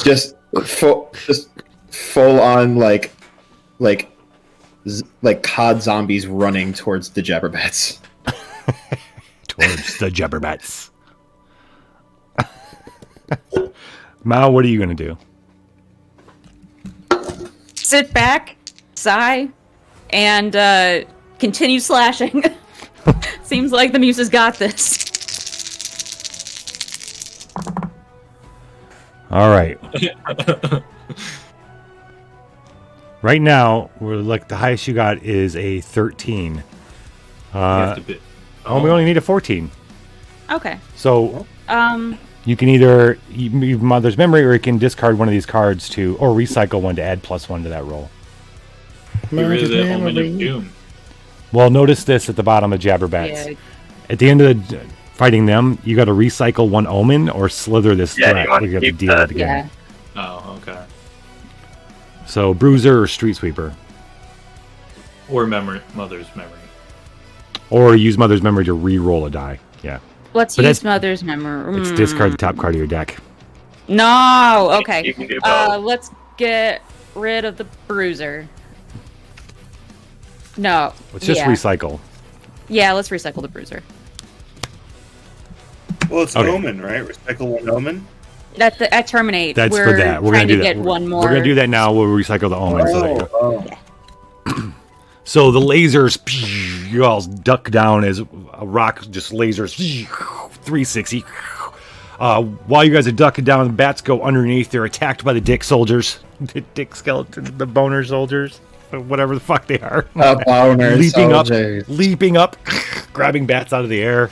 just full on like COD zombies running towards the Jabberbats. Towards the Jabberbats. Mao, what are you going to do? Sit back, sigh, and continue slashing. Seems like the Muses got this. All right. Right now, we're like the highest you got is a 13. We only need a 14. Okay. So you can either use Mother's Memory, or you can discard one of these cards or recycle one to add +1 to that roll. Get rid of the Omen of Doom. Well, notice this at the bottom of Jabberbats. Yeah. At the end of fighting them, you got to recycle 1 Omen or slither this threat. We got to deal with it again. Yeah. Oh, okay. So Bruiser or Street Sweeper, Or Mother's Memory. or use Mother's Memory to re-roll a die. Yeah, Let's But use that's- Mother's Memory. it's discard the top card of your deck. No. Okay. You can do both. Let's get rid of the Bruiser. No. Let's just recycle. Yeah, let's recycle the Bruiser. Well, it's Okay. Omen, right? Recycle 1 Omen. At Terminate, That's we're for that. We're trying gonna do to that. get one more. We're gonna do that now. We'll recycle the Omen. So, Oh. so the lasers, you all duck down as a rock just lasers 360. While you guys are ducking down, the bats go underneath. They're attacked by the dick soldiers. The dick skeletons, the boner soldiers, whatever the fuck they are. Boner soldiers. Leaping up, grabbing bats out of the air.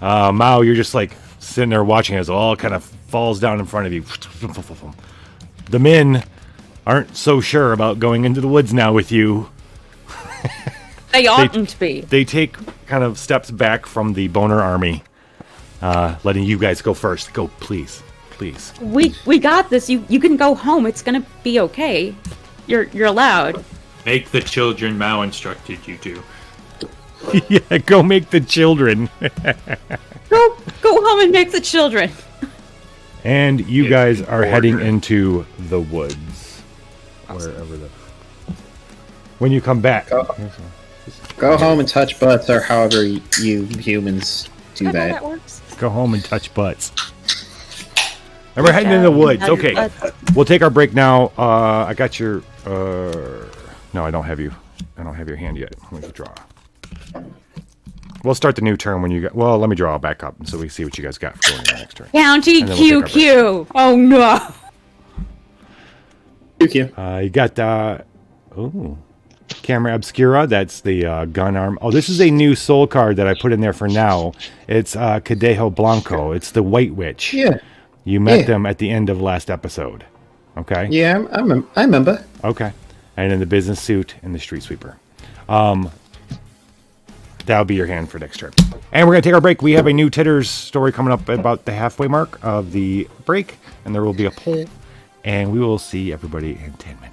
Mao, you're just like sitting there watching as it all kind of falls down in front of you. The men aren't so sure about going into the woods now with you. They oughtn't to be. They take kind of steps back from the boner army, letting you guys go first. Go, please. We got this. You can go home. It's gonna be okay. You're allowed. Make the children Mao instructed you to. Yeah, go make the children. Go home and make the children. And you guys are heading into the woods. Wherever when you come back. Go home and touch butts, or however you humans do that. Works. Go home and touch butts. And we're heading into the woods. Okay. We'll take our break now. I got your no, I don't have your hand yet. Let me draw. We'll start the new turn when you get. Well, let me draw back up so we see what you guys got for going in the next turn. County QQ. Oh no. QQ. You got Camera Obscura. That's the gun arm. Oh, this is a new soul card that I put in there for now. It's Cadejo Blanco. It's the White Witch. Yeah. You met them at the end of last episode. Okay. Yeah, I remember. Okay. And in the business suit and the street sweeper. That'll be your hand for next turn. And we're going to take our break. We have a new Titters story coming up about the halfway mark of the break. And there will be a poll. And we will see everybody in 10 minutes.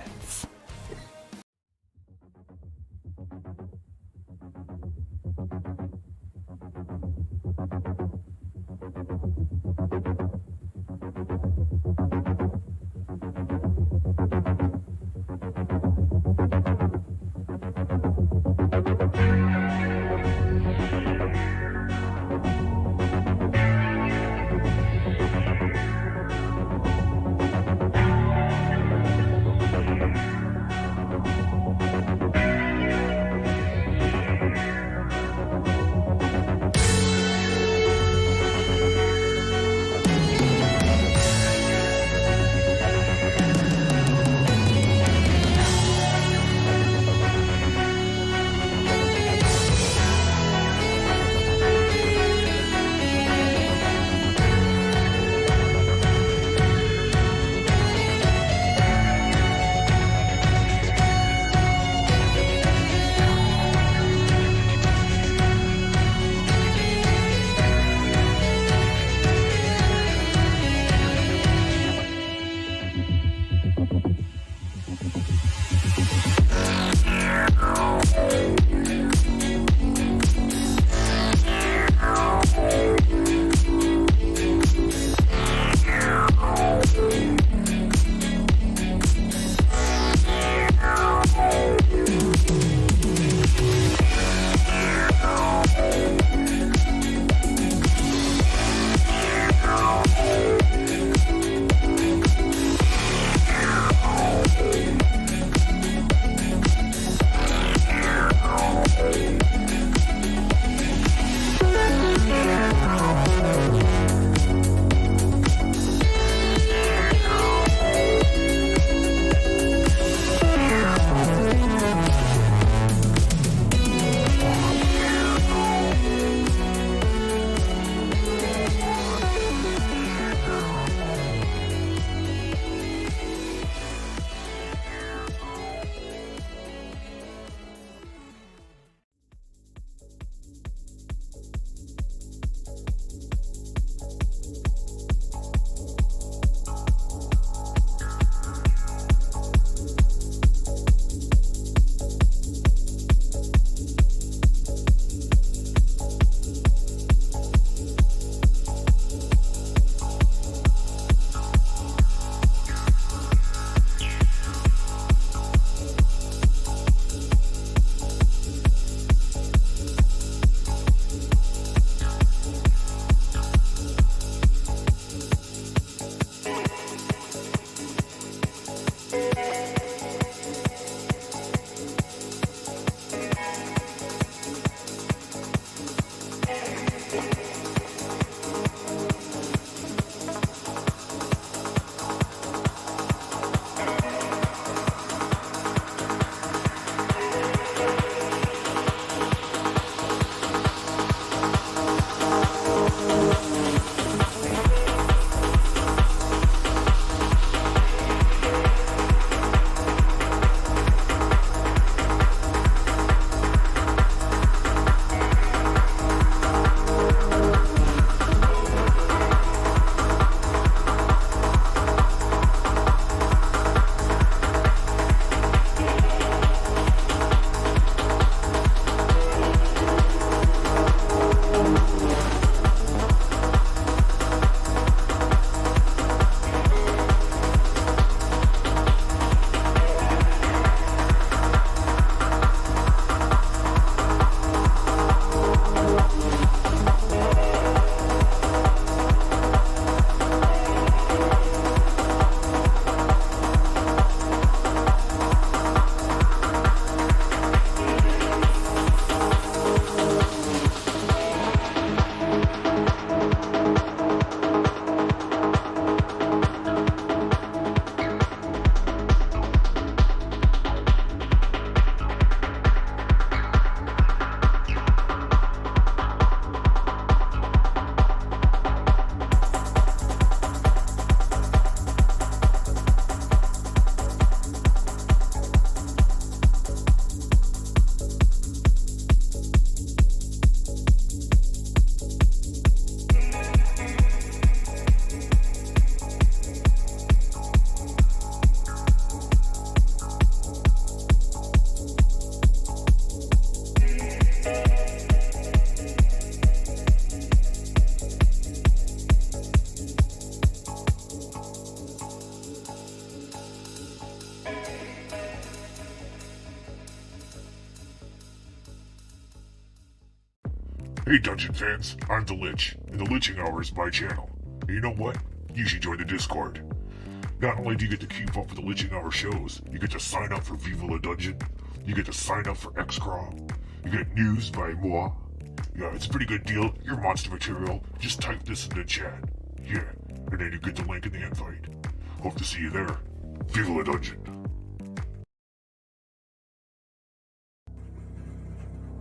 Hey Dungeon fans, I'm the Lich, and the Liching Hour is my channel. And you know what? You should join the Discord. Not only do you get to keep up with the Liching Hour shows, you get to sign up for Viva La Dungeon, you get to sign up for X-Crawl, you get news by moi. Yeah, it's a pretty good deal. Your monster material, just type this in the chat. Yeah, and then you get the link in the invite. Hope to see you there. Viva La Dungeon.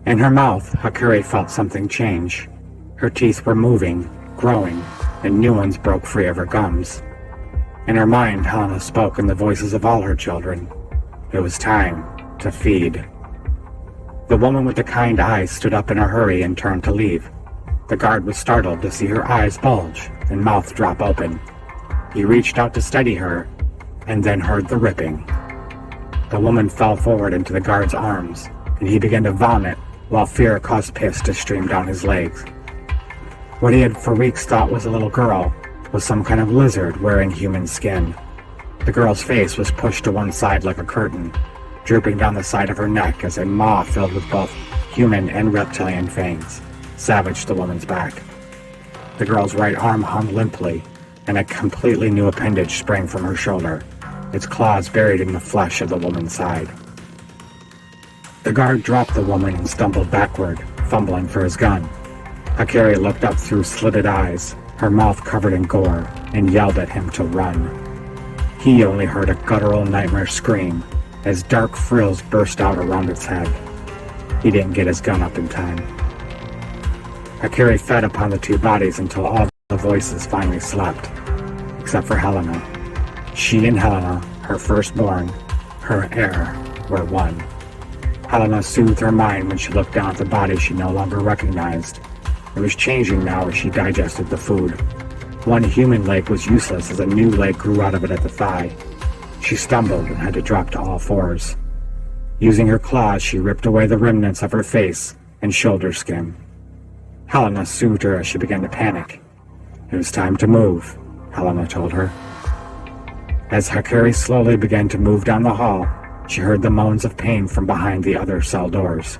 In her mouth, Hakuri felt something change. Her teeth were moving, growing, and new ones broke free of her gums. In her mind, Helena spoke in the voices of all her children. It was time to feed. The woman with the kind eyes stood up in a hurry and turned to leave. The guard was startled to see her eyes bulge and mouth drop open. He reached out to steady her, and then heard the ripping. The woman fell forward into the guard's arms, and he began to vomit while fear caused piss to stream down his legs. What he had for weeks thought was a little girl was some kind of lizard wearing human skin. The girl's face was pushed to one side like a curtain, drooping down the side of her neck as a maw filled with both human and reptilian fangs savaged the woman's back. The girl's right arm hung limply, and a completely new appendage sprang from her shoulder, its claws buried in the flesh of the woman's side. The guard dropped the woman and stumbled backward, fumbling for his gun. Hakuri looked up through slitted eyes, her mouth covered in gore, and yelled at him to run. He only heard a guttural nightmare scream as dark frills burst out around its head. He didn't get his gun up in time. Hakuri fed upon the two bodies until all the voices finally slept, except for Helena. She and Helena, her firstborn, her heir, were one. Helena soothed her mind when she looked down at the body she no longer recognized. It was changing now as she digested the food. One human leg was useless as a new leg grew out of it at the thigh. She stumbled and had to drop to all fours. Using her claws, she ripped away the remnants of her face and shoulder skin. Helena soothed her as she began to panic. It was time to move, Helena told her. As Hakuri slowly began to move down the hall, she heard the moans of pain from behind the other cell doors.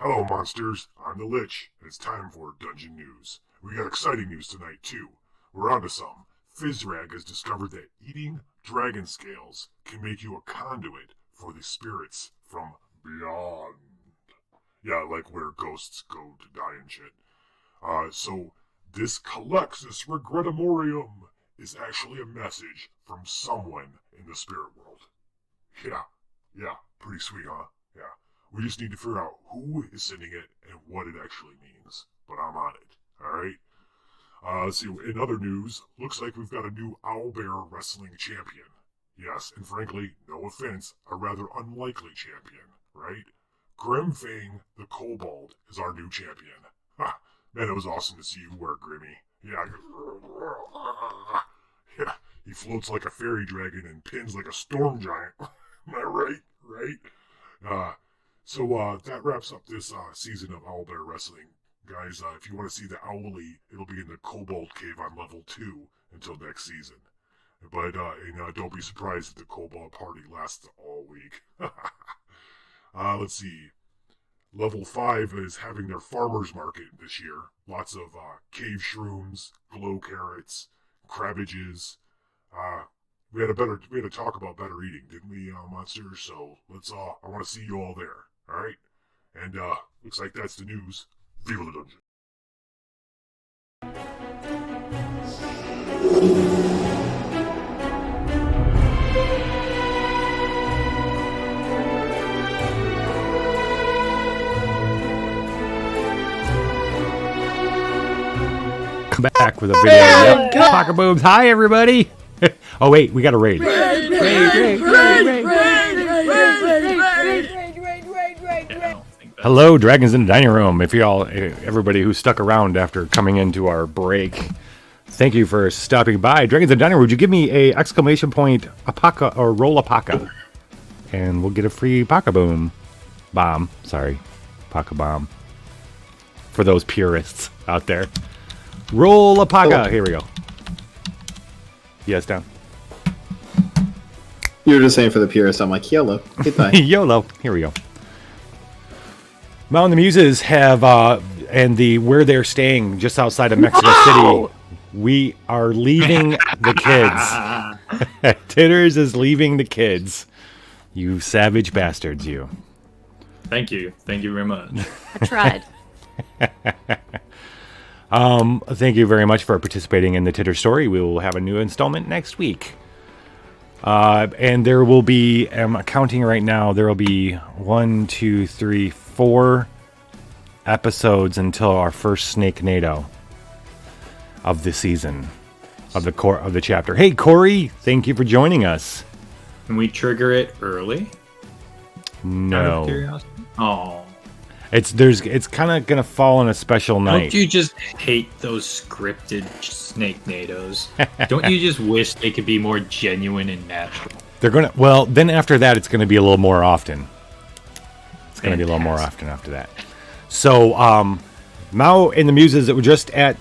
Hello, monsters. I'm the Lich, and it's time for Dungeon News. We got exciting news tonight, too. We're onto some. Fizrag has discovered that eating dragon scales can make you a conduit for the spirits from beyond. Yeah, like where ghosts go to die and shit. So this Calexis Regretamorium is actually a message from someone in the spirit world. Yeah, pretty sweet, huh? Yeah. We just need to figure out who is sending it and what it actually means. But I'm on it, alright? Let's see, in other news, looks like we've got a new owlbear wrestling champion. Yes, and frankly, no offense, a rather unlikely champion, right? Grimfang the Kobold is our new champion. Ha! Man, it was awesome to see you wear Grimmy. Yeah, he floats like a fairy dragon and pins like a storm giant. Am I right? Right? So that wraps up this season of Owlbear Wrestling. Guys, if you want to see the Owlie, it'll be in the Kobold Cave on level 2 until next season. But don't be surprised if the Kobold party lasts all week. Let's see. Level 5 is having their farmers market this year. Lots of cave shrooms, glow carrots, crabbages. We had to talk about better eating, didn't we, monsters? So let's I want to see you all there. All right, and looks like that's the news. Viva la Dungeon. Come back with a video. Yep. Pocket boobs. Hi, everybody. Oh wait, we got a raid. Raid. Hello, Dragons in the Dining Room. If everybody who stuck around after coming into our break, Thank you for stopping by. Dragons and Diner, would you give me a exclamation point Apaca or roll Apaca? And we'll get a free Paca Boom. Bomb. Sorry. Paca Bomb. For those purists out there. Roll Apaca. Oh. Here we go. Yes, down. You were just saying for the purists. I'm like, YOLO. Goodbye. YOLO. Here we go. Mount and the Muses have, and where they're staying just outside of Mexico City. We are leaving the kids. Titters is leaving the kids. You savage bastards, you. Thank you. Thank you very much. I tried. Thank you very much for participating in the Titter story. We will have a new installment next week. And there will be, I'm counting right now, there will be 4 episodes until our first Snake NATO of the season, of the chapter. Hey, Corey, thank you for joining us. Can we trigger it early? No. Out of curiosity? Oh. It's kind of gonna fall on a special night. Don't you just hate those scripted Snake NATOs? Don't you just wish they could be more genuine and natural? They're gonna. Well, then after that, it's gonna be a little more often. It's gonna be a little more often after that. So, Mao and the Muses that were just at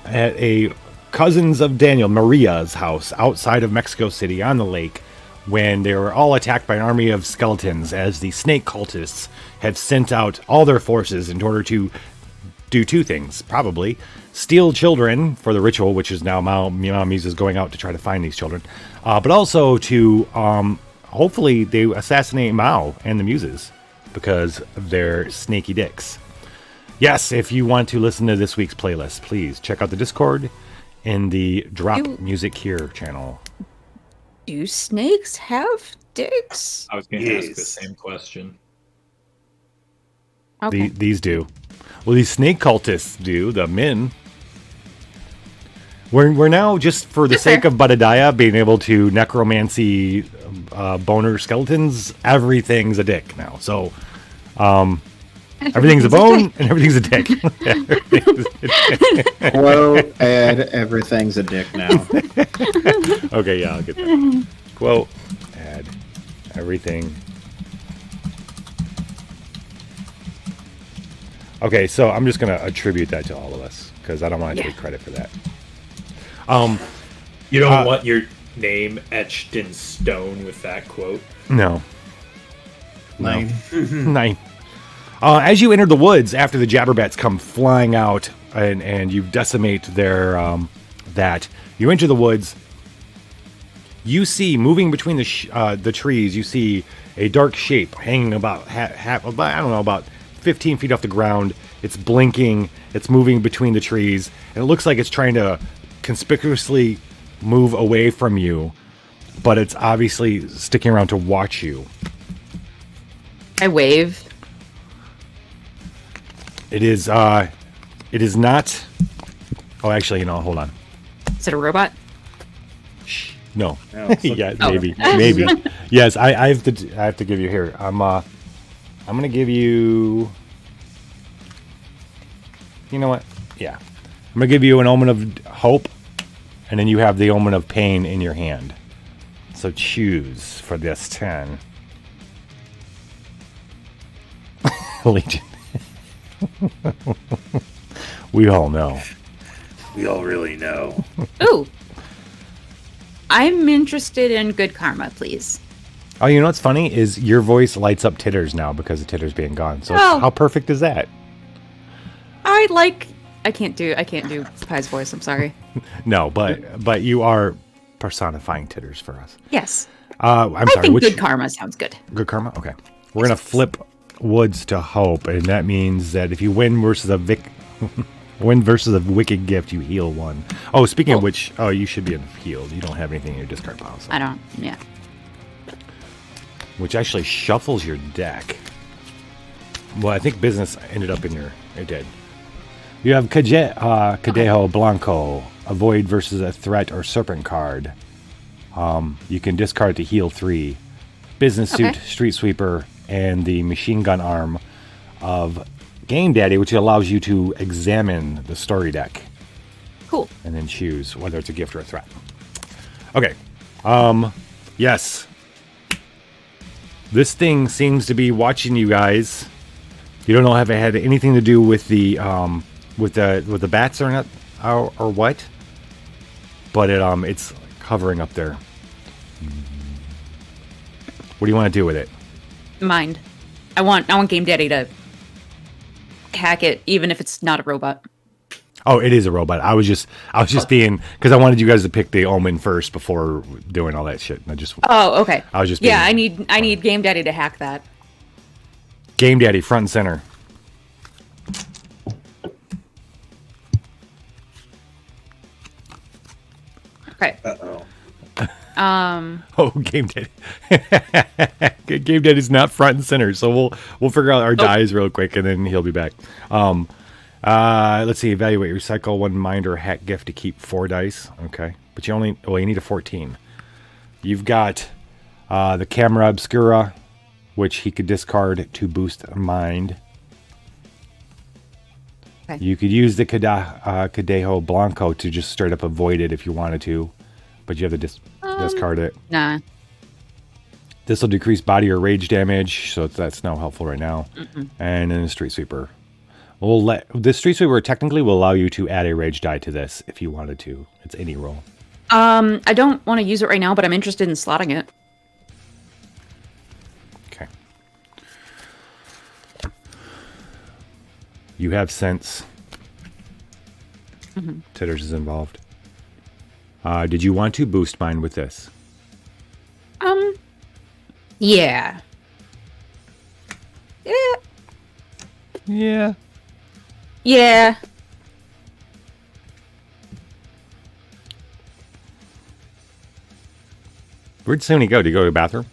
a cousins of Daniel, Maria's house outside of Mexico City on the lake, when they were all attacked by an army of skeletons, as the snake cultists had sent out all their forces in order to do 2 things. Probably steal children for the ritual, which is now Mao Muses going out to try to find these children, but also to hopefully they assassinate Mao and the Muses because of their snaky dicks. Yes, if you want to listen to this week's playlist, please check out the Discord in the Drop Music Here channel. Do snakes have dicks? I was going to ask the same question. Okay. These do. Well, these snake cultists do, the men. We're now, just for the sake of Badadaya being able to necromancy boner skeletons, everything's a dick now. So, everything's a bone and everything's a dick. Quote, add everything's a dick now. Okay, yeah, I'll get that. Quote, add everything. Okay, so I'm just going to attribute that to all of us because I don't want to take credit for that. You don't want your name etched in stone with that quote? No. 9. 9. As you enter the woods after the Jabberbats come flying out and you decimate their that, you enter the woods. You see, moving between the trees, you see a dark shape hanging about about 15 feet off the ground. It's blinking. It's moving between the trees, and it looks like it's trying to conspicuously move away from you, but it's obviously sticking around to watch you. I wave. It is not. Oh, actually, hold on. Is it a robot? No. No, Yeah, maybe. Yes, I have to give you here. I'm gonna give you. You know what? Yeah, I'm gonna give you an omen of hope, and then you have the omen of pain in your hand. So choose for this 10. Legion. We all know. We all really know. Ooh. I'm interested in good karma, please. Oh, you know what's funny is your voice lights up Titters now because of Titters being gone. So how perfect is that? I can't do Pie's voice. I'm sorry. No, but you are personifying Titters for us. Yes. I'm sorry. I think good karma sounds good. Good karma. Okay. We're gonna flip Woods to hope, and that means that if you win versus a wicked gift, you heal 1. Oh, speaking of which, you should be healed. You don't have anything in your discard pile. So. I don't. Yeah. Which actually shuffles your deck. Well, I think business ended up in your. It did. You have Cadejo Blanco, avoid versus a threat or serpent card. You can discard to heal 3. Business suit, street sweeper, and the machine gun arm of Game Daddy, which allows you to examine the story deck. Cool. And then choose whether it's a gift or a threat. Okay. Yes. This thing seems to be watching you guys. You don't know if it had anything to do with the bats or not or what. But it's hovering up there. What do you want to do with it? Mind. I want Game Daddy to hack it, even if it's not a robot. Oh, it is a robot. I was just being, because I wanted you guys to pick the omen first before doing all that shit. Oh, okay. I was just being, I need Game Daddy to hack that. Game Daddy front and center. Okay. Uh-oh. Oh, Game Daddy. Game Daddy's not front and center, so we'll figure out our dies real quick, and then he'll be back. Let's see. Evaluate. Recycle 1 mind or hack gift to keep 4 dice. Okay, but you need a 14. You've got the Camera Obscura, which he could discard to boost mind. Okay. You could use the Cadejo Blanco to just straight up avoid it if you wanted to, but you have to discard it. Nah. This will decrease body or rage damage, so that's not helpful right now. Mm-mm. And then the Street Sweeper. The Street Sweeper technically will allow you to add a rage die to this if you wanted to. It's any roll. I don't want to use it right now, but I'm interested in slotting it. Okay. You have sense. Mm-hmm. Titters is involved. Did you want to boost mine with this? Yeah. Yeah. Yeah. Where'd Suni go? Did he go to the bathroom?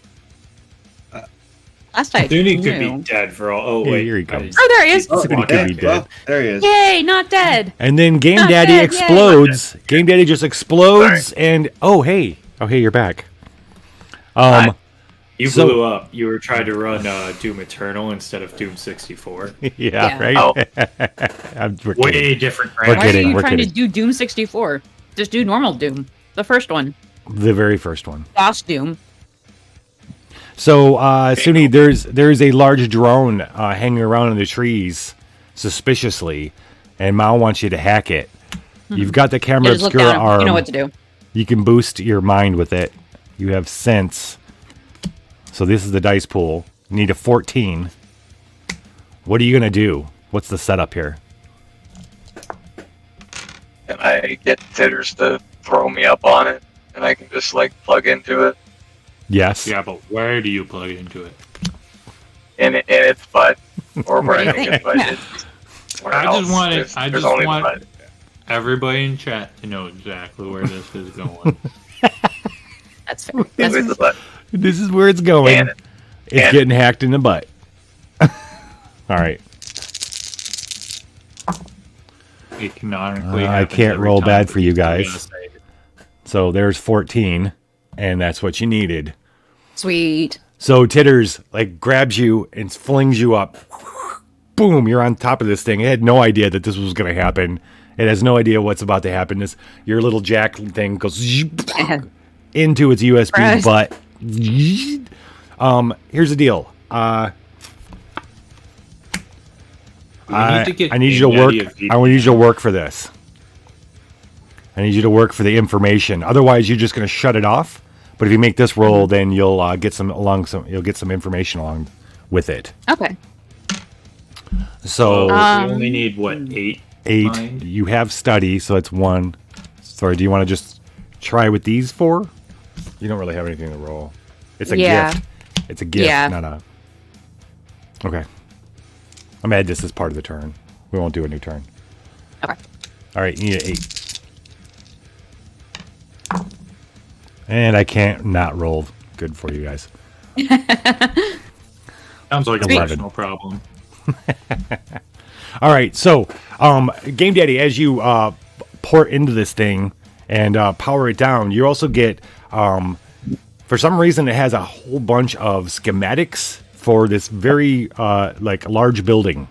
Last I Dooney could knew. be dead for all. Oh, Yeah, wait. here he comes. Oh, there he is. Suni could be dead. Well, there he is. Yay, not dead. And then Game Not Daddy dead, explodes. Game Daddy just explodes, and hey, you're back. You So- blew up. You were trying to run Doom Eternal instead of Doom 64. Yeah, right. Oh. We're Way kidding. different We're graphics. Why kidding, are you we're trying kidding. to do Doom 64? Just do normal Doom. The first one. The very first one. DOS Doom. So, Suni, there's a large drone hanging around in the trees, suspiciously, and Mao wants you to hack it. You've got the Camera Yeah, just look Obscura down. arm. You know what to do. You can boost your mind with it. You have sense. So this is the dice pool. You need a 14. What are you going to do? What's the setup here? And I get Titters to throw me up on it, and I can just like plug into it Yes. Yeah, but where do you plug into it? in its butt, or where I think its butt Yeah. is. Where I else? just want it. There's- I there's just only the want butt. everybody in chat to know exactly where this is going. That's fair. With That's the butt. This is where it's going. And It's and- getting hacked in the butt. All right. It canonically I happens can't every roll time, bad but for you you're gonna guys. say it. So there's 14, and that's what you needed. sweet. So Titters like grabs you and flings you up. Boom! You're on top of this thing. It had no idea that this was going to happen. It has no idea what's about to happen. Your little jack thing goes into its USB Surprise. butt. Here's the deal. We need to get I need you to Game work. Daddy a VPN. I need you to work for this. I need you to work for the information. Otherwise, you're just going to shut it off. But if you make this roll, then you'll get some information along with it. Okay. So we only need what 8? 8. Mind? You have study, so it's 1. Sorry, do you want to just try with these 4? You don't really have anything to roll. It's a Yeah. gift. It's a gift, Yeah. not a. Okay. I'm gonna add this as part of the turn. We won't do a new turn. Okay. All right, you need an 8. And I can't not roll good for you guys. Sounds like a 11. personal problem. All right, so Game Daddy, as you port into this thing and power it down, you also get, for some reason, it has a whole bunch of schematics for this very large building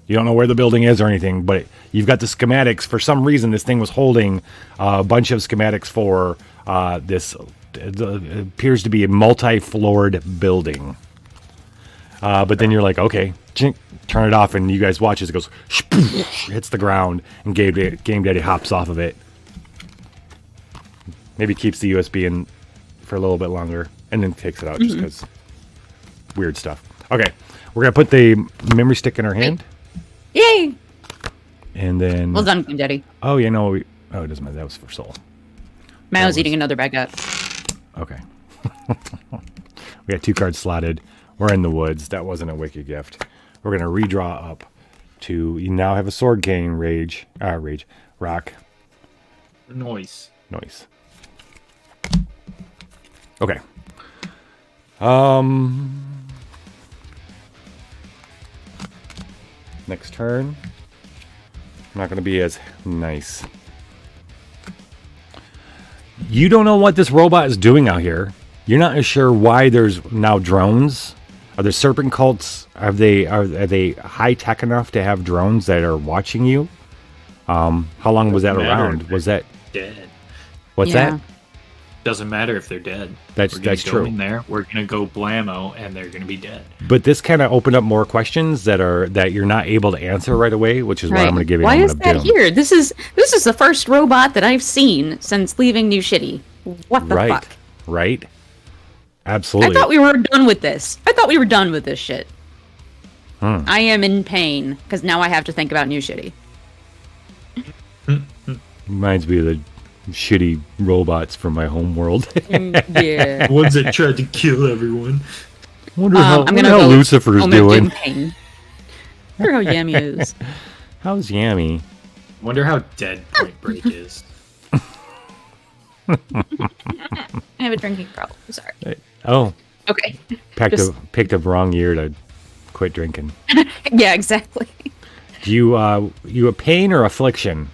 You don't know where the building is or anything, but you've got the schematics. For some reason, this thing was holding a bunch of schematics for this. It appears to be a multi-floored building. But then you're like, okay, turn it off, and you guys watch as it goes, hits the ground, and Game Daddy hops off of it. Maybe keeps the USB in for a little bit longer, and then takes it out just because weird stuff. Okay, we're going to put the memory stick in our hand. Yay! And then... Well done, Game Daddy. Oh, yeah, no. It doesn't matter. That was for Soul. Mao's eating another baguette. Okay. We got 2 cards slotted. We're in the woods. That wasn't a wicked gift. We're going to redraw up to... You now have a sword cane, rock. Noise. Okay. Next turn. I'm not going to be as nice. You don't know what this robot is doing out here. You're not sure why there's now drones. Are there serpent cults? Are they high tech enough to have drones that are watching you? How long was that around? Was that dead? What's that? Doesn't matter if they're dead. That's true. In there, we're gonna go blammo, and they're gonna be dead. But this kind of opened up more questions that you're not able to answer right away, which is why I'm going to give you. Why is that here? This is the first robot that I've seen since leaving New Shitty. What the fuck? Right. Absolutely. I thought we were done with this. Shit. I am in pain because now I have to think about New Shitty. Reminds me of the shitty robots from my home world. Yeah. Ones that tried to kill everyone. Wonder how Lucifer's doing. Pain. Wonder how Yammy is. How's Yammy? Wonder how dead Point Break is. I have a drinking problem. Sorry. Oh. Okay. Picked a wrong year to quit drinking. Yeah, exactly. Do you a pain or affliction?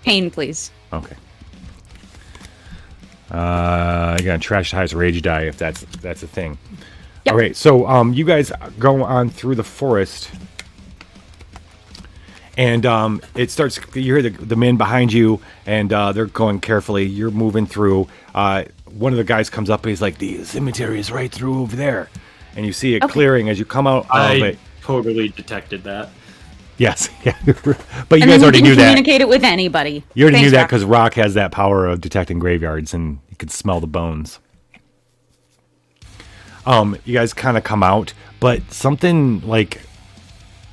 Pain, please. Okay. You're gonna trash the highest rage die if that's a thing. Yep. All right, so you guys go on through the forest, and it starts. You hear the men behind you, and they're going carefully. You're moving through. One of the guys comes up, and he's like, "The cemetery is right through over there," and you see it clearing as you come out of it. Totally detected that. Yes, yeah. But you and guys then already knew that. Communicate it with anybody. You already knew that because Rock has that power of detecting graveyards, and you can smell the bones. You guys kind of come out, but something like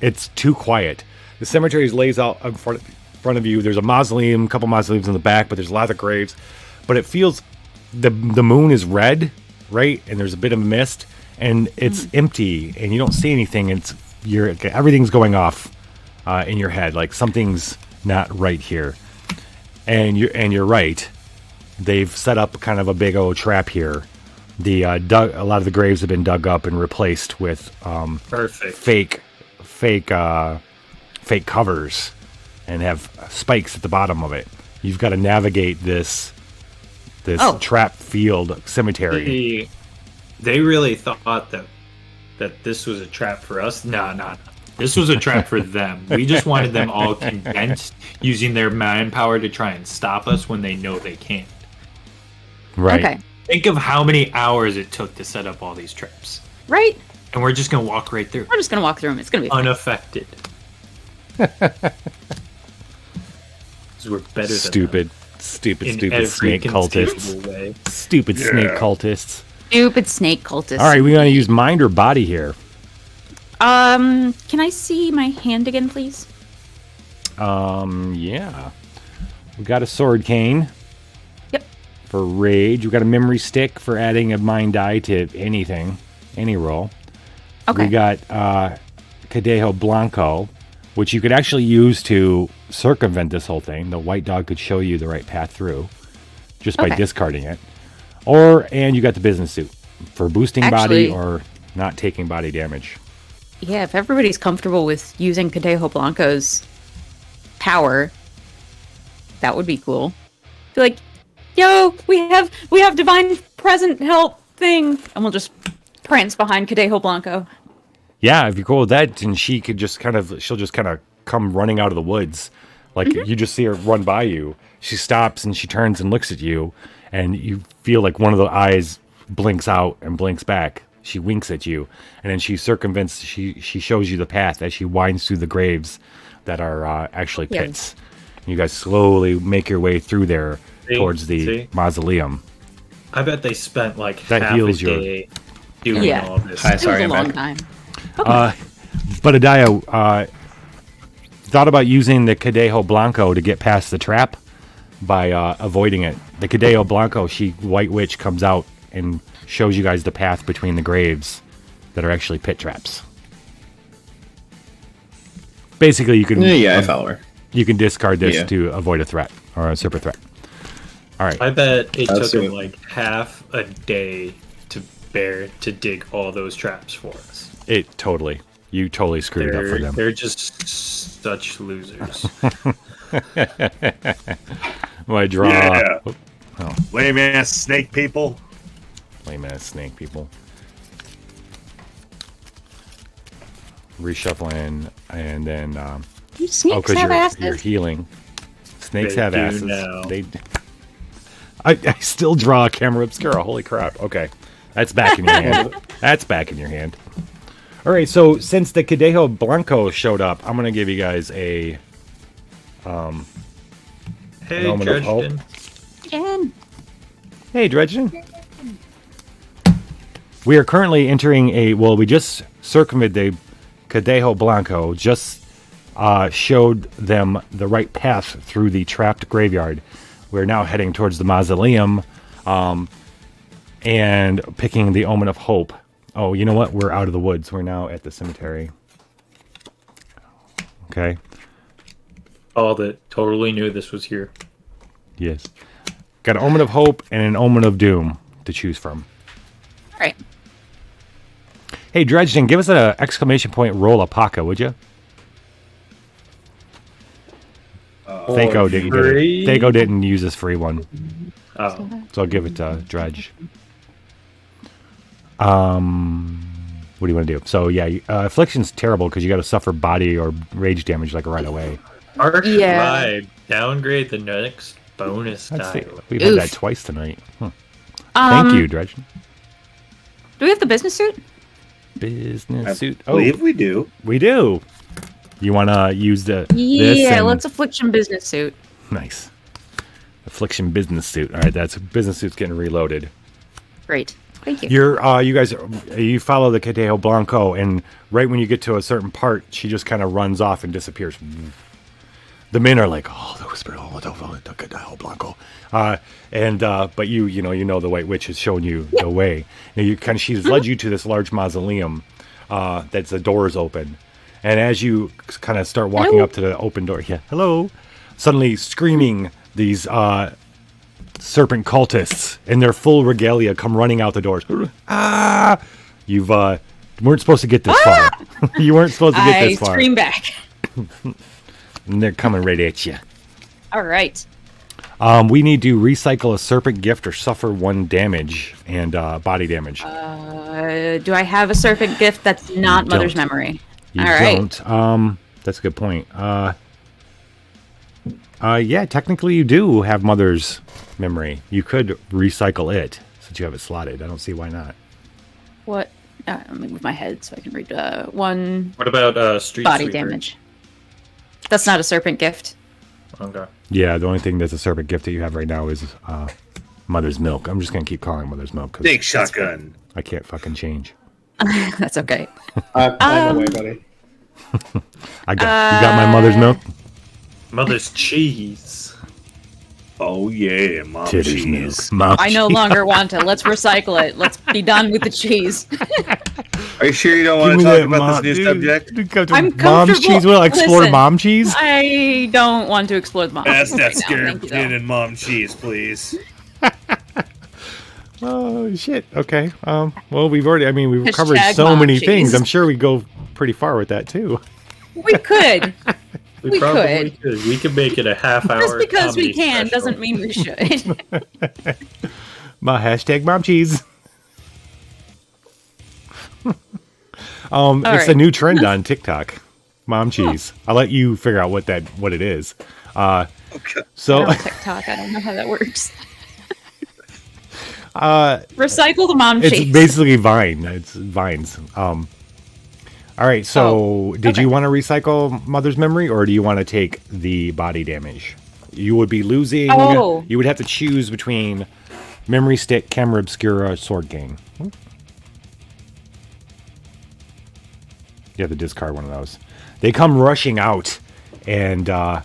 it's too quiet. The cemetery lays out in front of you. There's a mausoleum, a couple mausoleums in the back, but there's lots of graves. But it feels the moon is red, right? And there's a bit of mist, and it's empty, and you don't see anything. Everything's going off in your head, like something's not right here. And you're right. They've set up kind of a big old trap here. A lot of the graves have been dug up and replaced with fake covers and have spikes at the bottom of it. You've got to navigate this trap field cemetery. They really thought that this was a trap for us. No. This was a trap for them. We just wanted them all condensed, using their manpower to try and stop us when they know they can't. Right. Okay. Think of how many hours it took to set up all these traps. Right. And we're just going to walk right through. We're just going to walk through them. It's going to be unaffected. Because we're better Stupid than snake cultists. Way. Stupid snake cultists. Stupid snake cultists. All right, we're going to use mind or body here. Can I see my hand again, please? Yeah. We got a sword cane. Yep. For rage. We got a memory stick for adding a mind die to anything, any roll. Okay. We got Cadejo Blanco, which you could actually use to circumvent this whole thing. The white dog could show you the right path through just by discarding it. And you got the business suit for boosting body or not taking body damage. Yeah, if everybody's comfortable with using Cadejo Blanco's power, that would be cool. Be like, yo, we have divine present help thing, and we'll just prance behind Cadejo Blanco. Yeah, if you're cool with that, then she'll just kind of come running out of the woods. Like you just see her run by you. She stops and she turns and looks at you, and you feel like one of the eyes blinks out and blinks back. She winks at you, and then she circumvents. She shows you the path as she winds through the graves that are actually pits. You guys slowly make your way through there towards the mausoleum. I bet they spent like that half heals a day doing all of this. It was a long time. But Adaya thought about using the Cadejo Blanco to get past the trap by avoiding it. The Cadejo Blanco, White Witch comes out and shows you guys the path between the graves that are actually pit traps. Basically, you can I follow her. You can discard this to avoid a threat or a super threat. All right. I bet it took them like half a day to dig all those traps for us. You totally screwed up for them. They're just such losers. I draw. Yeah. Oh. Lame ass snake people. Lame ass snake people. Reshuffling, and then snakes have asses. You're healing. Snakes They have do asses. now. I still draw a camera obscura. Holy crap! Okay, that's back in your hand. That's back in your hand. All right. So since the Cadejo Blanco showed up, I'm gonna give you guys a Hey, moment of hope. Jen. Hey, Dredgen. We are currently entering we just circumvented the Cadejo Blanco, just showed them the right path through the trapped graveyard. We're now heading towards the mausoleum and picking the Omen of Hope. Oh, you know what? We're out of the woods. We're now at the cemetery. Okay. All that totally knew this was here. Yes. Got an Omen of Hope and an Omen of Doom to choose from. All right. Hey, Dredgen, give us an exclamation point roll Apoca, would you? Thaco didn't get it. Thaco didn't use this free one. Oh. So I'll give it to Dredge. What do you want to do? So yeah, Affliction's terrible because you got to suffer body or rage damage like right away. Archivide. Downgrade the next bonus die. We've had that twice tonight. Thank you, Dredgen. Do we have the business suit? Business suit. I believe we do. We do. You want to use this? Let's Affliction business suit. Nice. Affliction business suit. All right, that's business suit's getting reloaded. Great. Thank you. You guys, you follow the Cadejo Blanco, and right when you get to a certain part, she just kind of runs off and disappears. The men are like, "Oh, the whisper, the Cadejo Blanco," but you know the White Witch has shown you the way. Now she's led you to this large mausoleum. That's the doors open, and as you kind of start walking up to the open door, suddenly screaming these serpent cultists in their full regalia come running out the doors. You weren't supposed to get this far. You weren't supposed to get this far. I scream back. And they're coming right at you. All right. We need to recycle a serpent gift or suffer 1 damage and body damage. Do I have a serpent gift that's not Mother's Memory? You All right. don't. That's a good point. Yeah, technically you do have Mother's Memory. You could recycle it since you have it slotted. I don't see why not. What? Let me move my head so I can read 1. What about Street body Sweeper? damage? That's not a serpent gift. Okay. Yeah, the only thing that's a serpent gift that you have right now is Mother's Milk. I'm just going to keep calling it Mother's Milk. Big shotgun. I can't fucking change. That's okay. I'm away, buddy. You got my Mother's Milk? Mother's cheese. Oh yeah, mom cheese. I no longer want it. Let's recycle it. Let's be done with the cheese. Are you sure you don't want to talk about this new subject? I'm Mom's cheese. We'll explore Listen, mom cheese. I don't want to explore the mom. That's right now. scared Thank you, in mom cheese, please. Oh shit. Okay. Well, we've covered Hashtag so mom many cheese. things. I'm sure we go pretty far with that too. We could. We probably could. We could make it a half hour. Just because we comedy can special. doesn't mean we should. My hashtag mom cheese. It's right. a new trend on TikTok. Mom cheese. I'll let you figure out what it is. Okay. So On TikTok, I don't know how that works. Recycle the mom it's cheese. basically Vine. It's Vines. All right. So, did you want to recycle Mother's memory, or do you want to take the body damage? You would be losing. Oh. You would have to choose between memory stick, camera obscura, sword cane. You have to discard one of those. They come rushing out, and this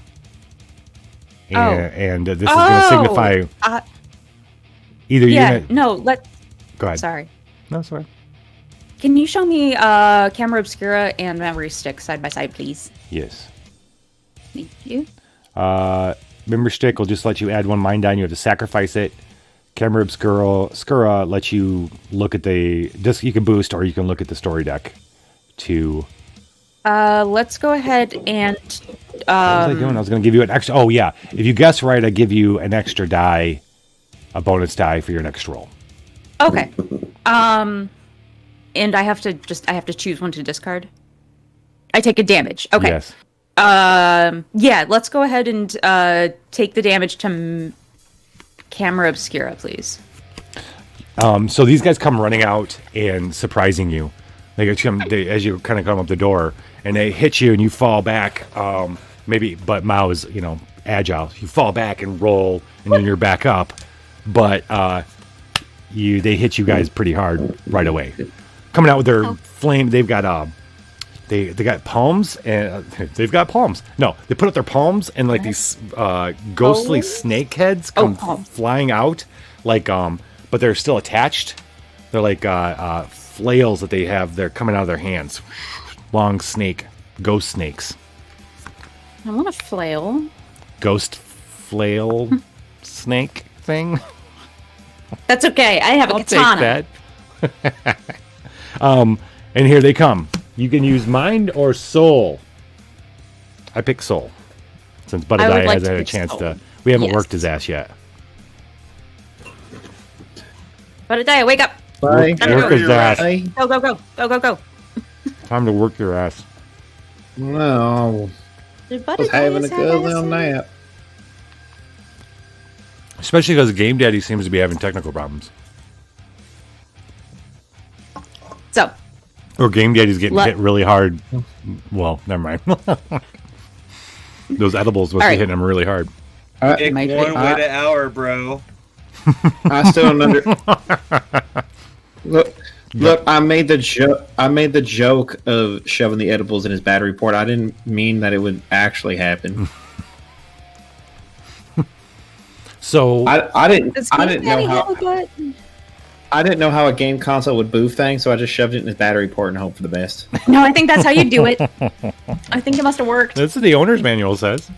is going to signify either you're gonna... No, Go ahead. Sorry. No, sorry. Can you show me camera obscura and memory stick side by side, please? Yes. Thank you. Memory stick will just let you add one mind die, and you have to sacrifice it. Camera obscura lets you look at the disc. You can boost, or you can look at the story deck. To let's go ahead and. What was I doing? I was going to give you an extra. Oh yeah, if you guess right, I give you an extra die, a bonus die for your next roll. Okay. And I have to choose one to discard. I take a damage. Okay. Yes. Yeah. Let's go ahead and take the damage to camera obscura, please. So these guys come running out and surprising you. As you kind of come up the door, and they hit you, and you fall back. But Mao is agile. You fall back and roll, and then you're back up. But they hit you guys pretty hard right away. Coming out with their flame, they've got they got palms, and they've got palms. No, they put up their palms, and like these ghostly snake heads come flying out, but they're still attached. They're like flails that they have. They're coming out of their hands. Long ghost snakes. I want a flail. Ghost flail snake thing. That's okay. I have a katana. Take that. And here they come. You can use mind or soul. I pick soul, since Budadiah hasn't had a chance to. We haven't worked his ass yet. Budadiah, wake up! Bye. Work his ass. Go. Time to work your ass. No. I was having a good little nap. Especially because Game Daddy seems to be having technical problems. So. Or Game Daddy's getting hit really hard. Well, never mind. Those edibles must be hitting him really hard. Pick one way to hour, bro. I still don't Look, I made the joke of shoving the edibles in his battery port. I didn't mean that it would actually happen. So I didn't know how a game console would boof things, so I just shoved it in his battery port and hoped for the best. No, I think that's how you do it. I think it must have worked. That's what the owner's manual says.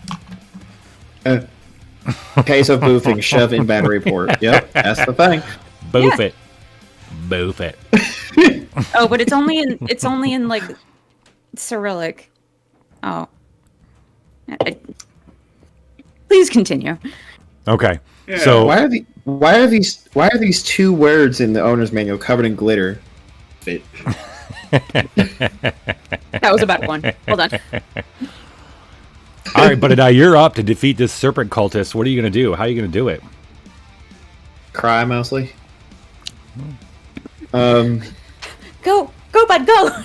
Case of boofing, shove in battery port. Yep, that's the thing. Boof it. Boof it. Oh, but it's only in like Cyrillic. Oh. Please continue. Okay. Yeah. So why are these two words in the owner's manual covered in glitter? That was a bad one. Hold on. All right, Budadiah, you're up to defeat this serpent cultist. What are you going to do? How are you going to do it? Cry mostly. Go, bud, go.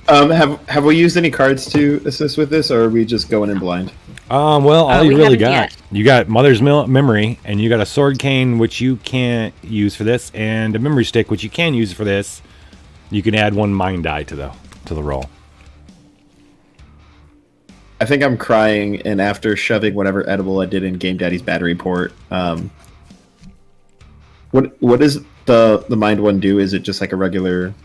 Have we used any cards to assist with this, or are we just going in blind? Well, all you really got, yet. you got Mother's Memory, and you got a sword cane, which you can't use for this, and a memory stick, which you can use for this. You can add one mind die to the roll. I think I'm crying, and after shoving whatever edible I did in Game Daddy's battery port, what does the mind one do? Is it just like a regular?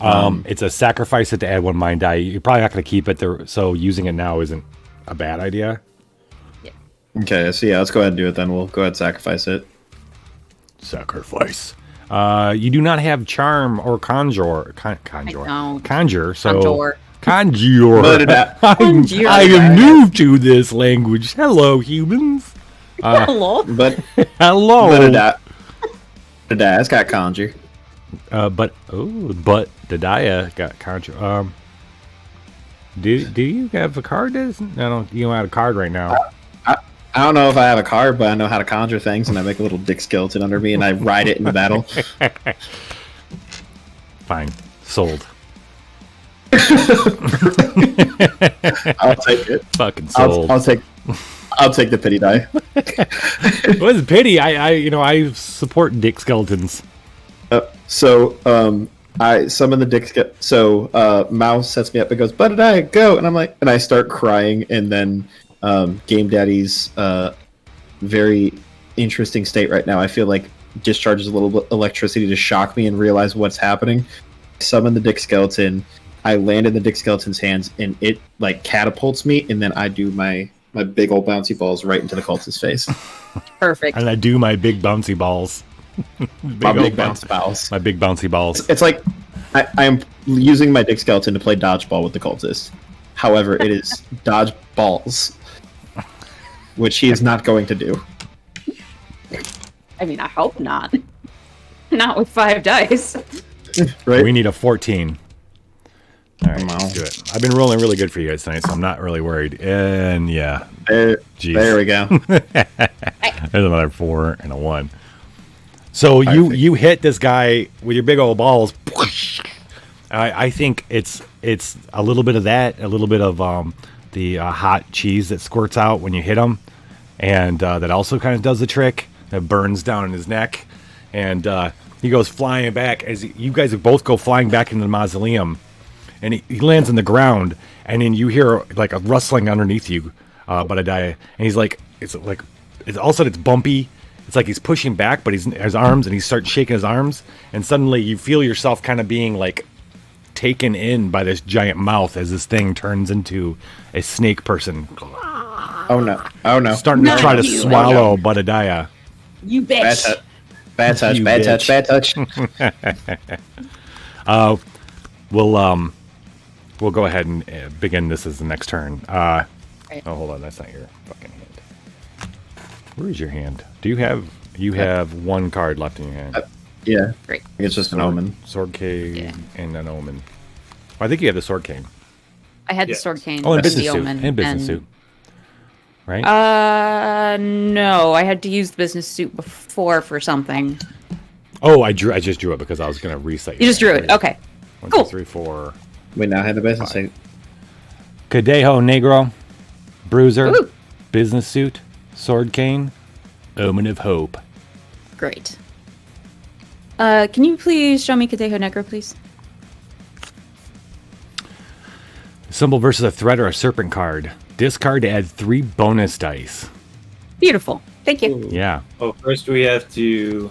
It's a sacrifice it to add one mind die. You're probably not going to keep it there, so using it now isn't a bad idea. Yeah. Okay, so yeah, let's go ahead and do it then. We'll go ahead and sacrifice it. Sacrifice. You do not have charm or conjure. Conjure. So conjure. Let it out. I am new to this language. Hello, humans. Hello. But hello. Dadiah's got conjure. But Dadiah got conjure. Do you have a card? You don't have a card right now. I don't know if I have a card, but I know how to conjure things, and I make a little dick skeleton under me, and I ride it into battle. Fine, sold. I'll take it. Fucking sold. I'll take the pity die. What is pity? I support dick skeletons. I summon the dick skeleton. So Mouse sets me up and goes, "But did I go?" And I'm like, and I start crying, and then Game Daddy's very interesting state right now. I feel like discharges a little bit of electricity to shock me and realize what's happening. Summon the dick skeleton. I land in the dick skeleton's hands, and it like catapults me, and then I do my big old bouncy balls right into the cultist's face. Perfect. And I do my big bouncy balls. My big bouncy balls. My big bouncy balls. It's like I am using my dick skeleton to play dodgeball with the cultist. However, it is dodge balls, which he is not going to do. I mean, I hope not. Not with 5 dice. Right? We need a 14. All right, let's do it. I've been rolling really good for you guys tonight, so I'm not really worried. And yeah, there we go. There's another 4 and a 1. So you hit this guy with your big old balls. I think it's a little bit of that, a little bit of the hot cheese that squirts out when you hit him, and that also kind of does the trick. That burns down in his neck, and he goes flying back as you guys both go flying back into the mausoleum, and he lands on the ground, and then you hear like a rustling underneath you, Badadiah, and he's like, it's all of a sudden it's bumpy. It's like he's pushing back, but his arms, and he starts shaking his arms, and suddenly you feel yourself kind of being like taken in by this giant mouth as this thing turns into a snake person. Oh no! Starting to try to swallow Badadiah. You bitch. Bad touch. Bad touch. Bad touch. We'll go ahead and begin this as the next turn. Oh, hold on, that's not your fucking hand. Where is your hand? Do you have one card left in your hand? Yeah. Great. It's just an omen. Sword cane and an omen. I think you have the sword cane. I had the sword cane. Oh, and business the suit. omen, And business suit. Right? No, I had to use the business suit before for something. Oh, I just drew it because I was going to reset. You just drew it. Okay. 1, Cool. 2, 3, 4. We now have the business suit. Cadejo Negro, Bruiser, Ooh. business suit, sword cane, omen of hope. Great. Can you please show me Cadejo Negro, please? Symbol versus a threat or a serpent card. Discard to add 3 bonus dice. Beautiful. Thank you. Yeah. Oh, first we have to.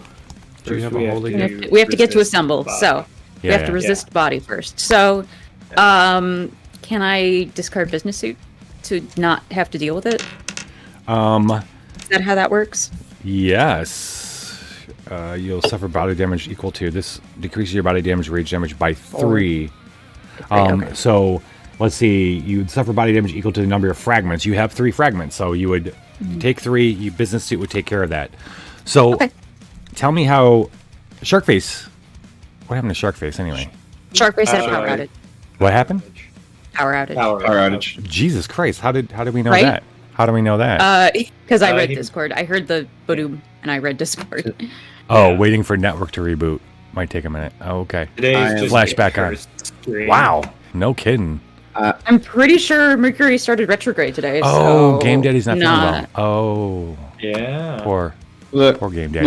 We have to get to assemble. So we have to resist body first. So, can I discard business suit to not have to deal with it? Is that how that works? Yes. You'll suffer body damage equal to this. Decreases your body damage rage damage by 3. Okay. So let's see. You'd suffer body damage equal to the number of fragments. You have 3 fragments, so you would take 3. Your business suit would take care of that. So, tell me how Sharkface. What happened to Sharkface anyway? Sharkface had a power outage. What happened? Power outage. Power outage. Jesus Christ! How did we know Right? that? How do we know that? Because I read Discord. I heard the boom and I read Discord. Oh, waiting for network to reboot. Might take a minute. Oh, okay. Flashback on. Wow. No kidding. I'm pretty sure Mercury started retrograde today. Oh, so Game Daddy's not feeling well. Oh. Yeah. Poor Game Daddy.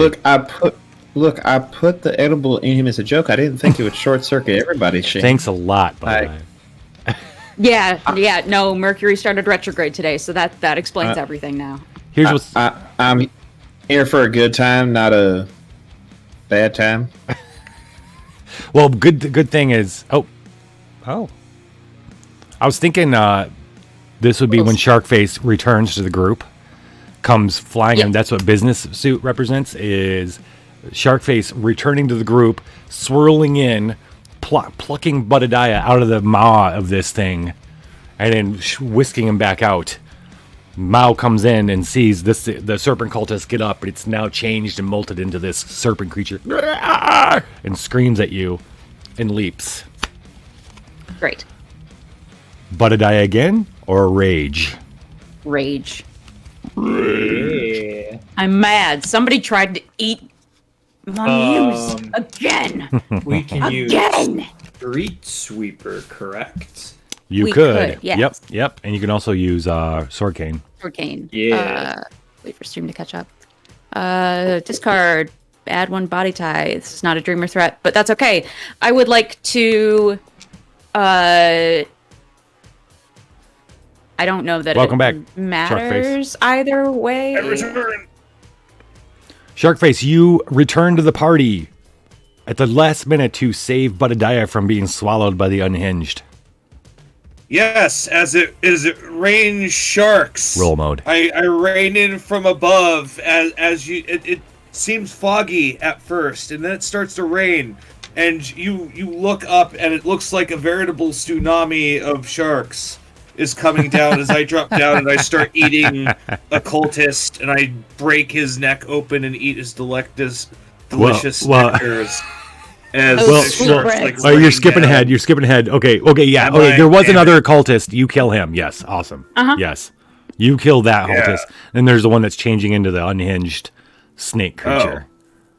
Look, I put the edible in him as a joke. I didn't think it would short circuit everybody. Shane. Thanks a lot, bud. Yeah. No, Mercury started retrograde today, so that explains everything now. Here's what's. I'm here for a good time, not a bad time. Well, good thing is. Oh. I was thinking this would be when Sharkface returns to the group, comes flying, and that's what business suit represents, is Sharkface returning to the group, swirling in, plucking Badadiah out of the maw of this thing, and then whisking him back out. Mao comes in and sees the serpent cultist get up, but it's now changed and molted into this serpent creature and screams at you and leaps. Great. Buttadie again or rage? Rage. Yeah. I'm mad. Somebody tried to eat my muse again. We can Again. use Street Sweeper, correct? You We could. could, yes. Yep. And you can also use Sword Cane. Sword Cane. Yeah. Wait for stream to catch up. Discard. Add 1 body tie. This is not a dreamer threat, but that's okay. I would like to. I don't know that Welcome back, matters either way. Sharkface, you return to the party at the last minute to save Buttadie from being swallowed by the Unhinged. Yes, as it rains sharks. Roll mode. I rain in from above as you. It seems foggy at first, and then it starts to rain, and you look up, and it looks like a veritable tsunami of sharks is coming down as I drop down and I start eating a cultist, and I break his neck open and eat his delicious nectars. You're skipping ahead. You're skipping ahead. Okay, yeah. There was another occultist. You kill him. Yes, awesome. Yes, you kill that occultist. Then there's the one that's changing into the unhinged snake creature.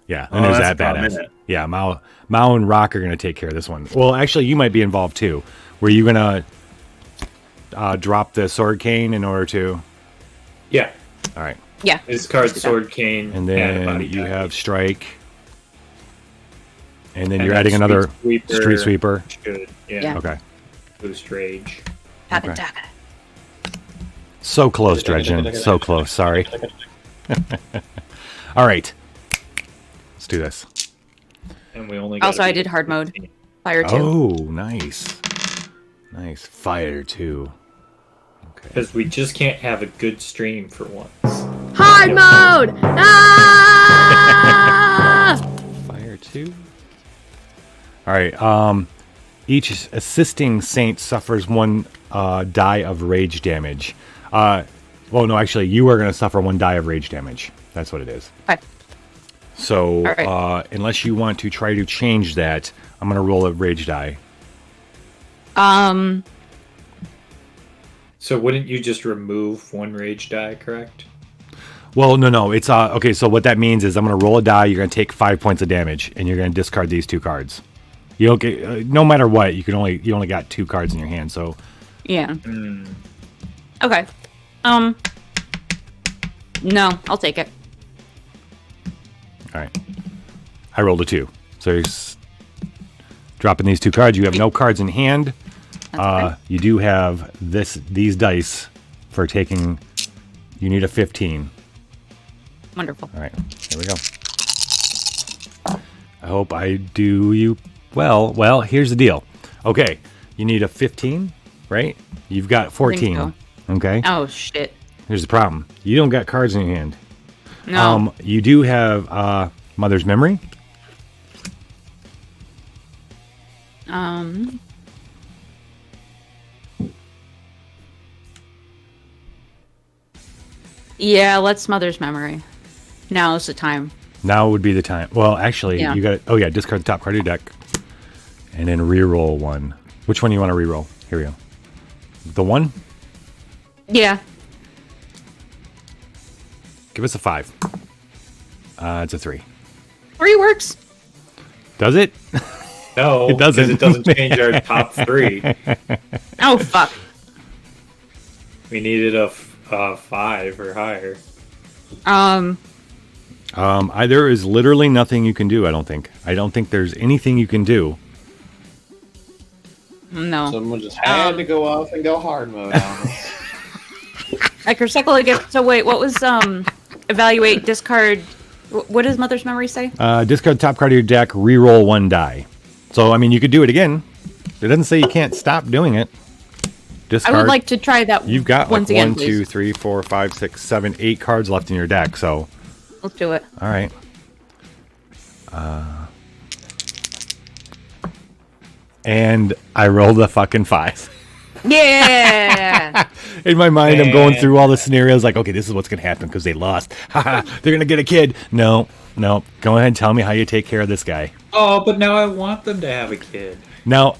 Yeah, and there's that badass. Yeah, Mao and Rock are gonna take care of this one. Well, actually, you might be involved too. Were you gonna drop the sword cane in order to? Yeah. All right. Yeah. Discard sword cane. And then you have strike. And then you're adding another street sweeper. Should, yeah. Okay. Boost rage. Okay. So close, Dredgen. So close. Sorry. All right. Let's do this. And we only. Also, I did hard mode. Fire 2. Oh, nice. Nice. Fire 2. Okay. Because we just can't have a good stream for once. Hard mode! Ah! Fire 2. All right. Each assisting saint suffers 1 die of rage damage. Well, no, actually, you are going to suffer 1 die of rage damage. That's what it is. Okay. So, right. Unless you want to try to change that, I'm going to roll a rage die. So wouldn't you just remove 1 rage die, correct? Well, no. It's okay. So what that means is I'm going to roll a die. You're going to take 5 points of damage, and you're going to discard these 2 cards. You don't get no matter what. You only got 2 cards in your hand. So yeah. Okay. No, I'll take it. All right. I rolled a 2. So you're dropping these 2 cards. You have no cards in hand. Okay. You do have these dice for taking. You need a 15. Wonderful. All right. Here we go. I hope I do you well. Well, here's the deal. Okay. You need a 15, right? You've got 14. So. Okay. Oh, shit. Here's the problem. You don't got cards in your hand. No. You do have Mother's Memory. Yeah, let's Mother's Memory. Now's the time. Now would be the time. Well, actually, Yeah. you got. Oh yeah, discard the top card of your deck, and then re-roll 1. Which one do you want to re-roll? Here we go. The 1. Yeah. Give us a 5. It's a 3. 3 works. Does it? No, It doesn't. 'cause it doesn't change our top 3. Oh, fuck. We needed a 5 or higher. There is literally nothing you can do. I don't think there's anything you can do. No. Someone just had to go off and go hard mode on us. Like recycle again. So wait, what was evaluate, discard? What does Mother's Memory say? Discard the top card of your deck. Re-roll 1 die. So I mean, you could do it again. It doesn't say you can't stop doing it. Discard. I would like to try that. You've got once like again, 1, please. 2, 3, 4, 5, 6, 7, 8 cards left in your deck. So. Let's do it. All right. And I rolled a fucking 5. Yeah. In my mind, I'm going through all the scenarios like, okay, this is what's going to happen because they lost. They're going to get a kid. No. Go ahead and tell me how you take care of this guy. Oh, but now I want them to have a kid. Now,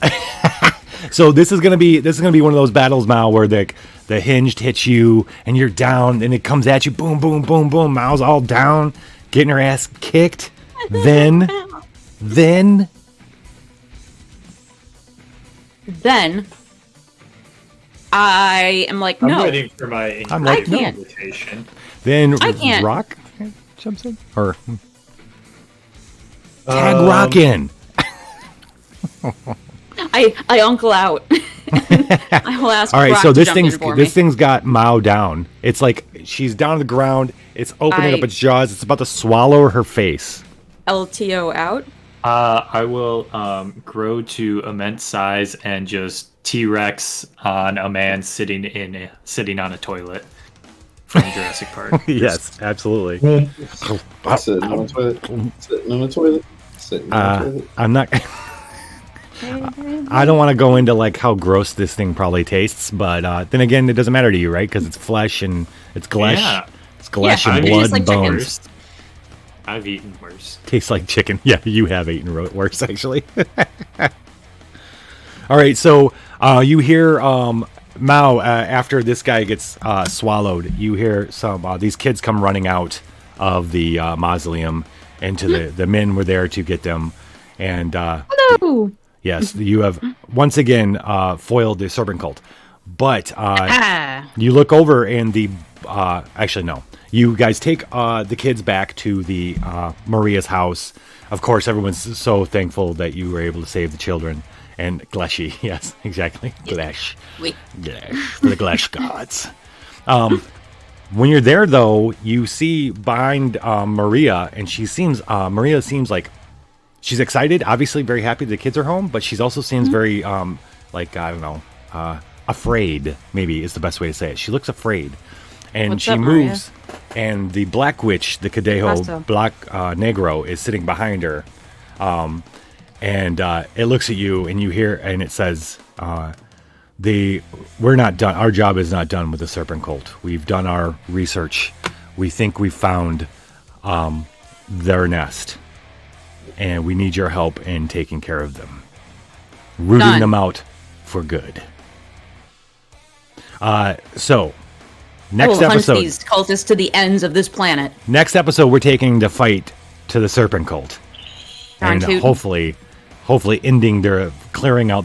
so this is gonna be one of those battles, Mao, where the hinged hits you and you're down, and it comes at you, boom, boom, boom, boom. Mao's all down, getting her ass kicked. Then I am like, no. I'm waiting for my I can't. invitation. Then I can't. Rock jumps in or tag Rock in. I uncle out. I will ask. All right, Brock so to this jump in thing's for this me. thing's got Mao down. It's like she's down on the ground. It's opening up its jaws. It's about to swallow her face. LTO out. I will grow to immense size and just T-Rex on a man sitting on a toilet from Jurassic Park. Yes, absolutely. Sitting on a toilet. Sitting on a toilet. Sitting on a toilet. I'm not. I don't want to go into like how gross this thing probably tastes, but then again, it doesn't matter to you, right? Because it's flesh and it's flesh. Yeah. It's flesh Yeah, and it blood tastes and like bones. chicken. I've eaten worse. Tastes like chicken. Yeah, you have eaten worse, actually. All right, so you hear Mao after this guy gets swallowed. You hear some these kids come running out of the mausoleum, and the men were there to get them. And Hello. yes, you have once again foiled the serpent cult. But you look over and the actually no. You guys take the kids back to the Maria's house. Of course, everyone's so thankful that you were able to save the children. And Gleshy, yes, exactly. Glesh. Glesh. For the Glesh gods. When you're there, though, you see behind Maria, and Maria seems like she's excited, obviously very happy the kids are home, but she also seems very, like, I don't know, afraid, maybe is the best way to say it. She looks afraid. And What's she up, moves, and the Black Witch, the Cadejo Pasto. Black Negro, is sitting behind her. And it looks at you, and you hear, and it says, we're not done. Our job is not done with the Serpent Cult. We've done our research. We think we found their nest, and we need your help in taking care of them, rooting them out for good. So, next episode, Hunt these cultists to the ends of this planet. Next episode, we're taking the fight to the Serpent Cult, and Round two. hopefully ending their clearing out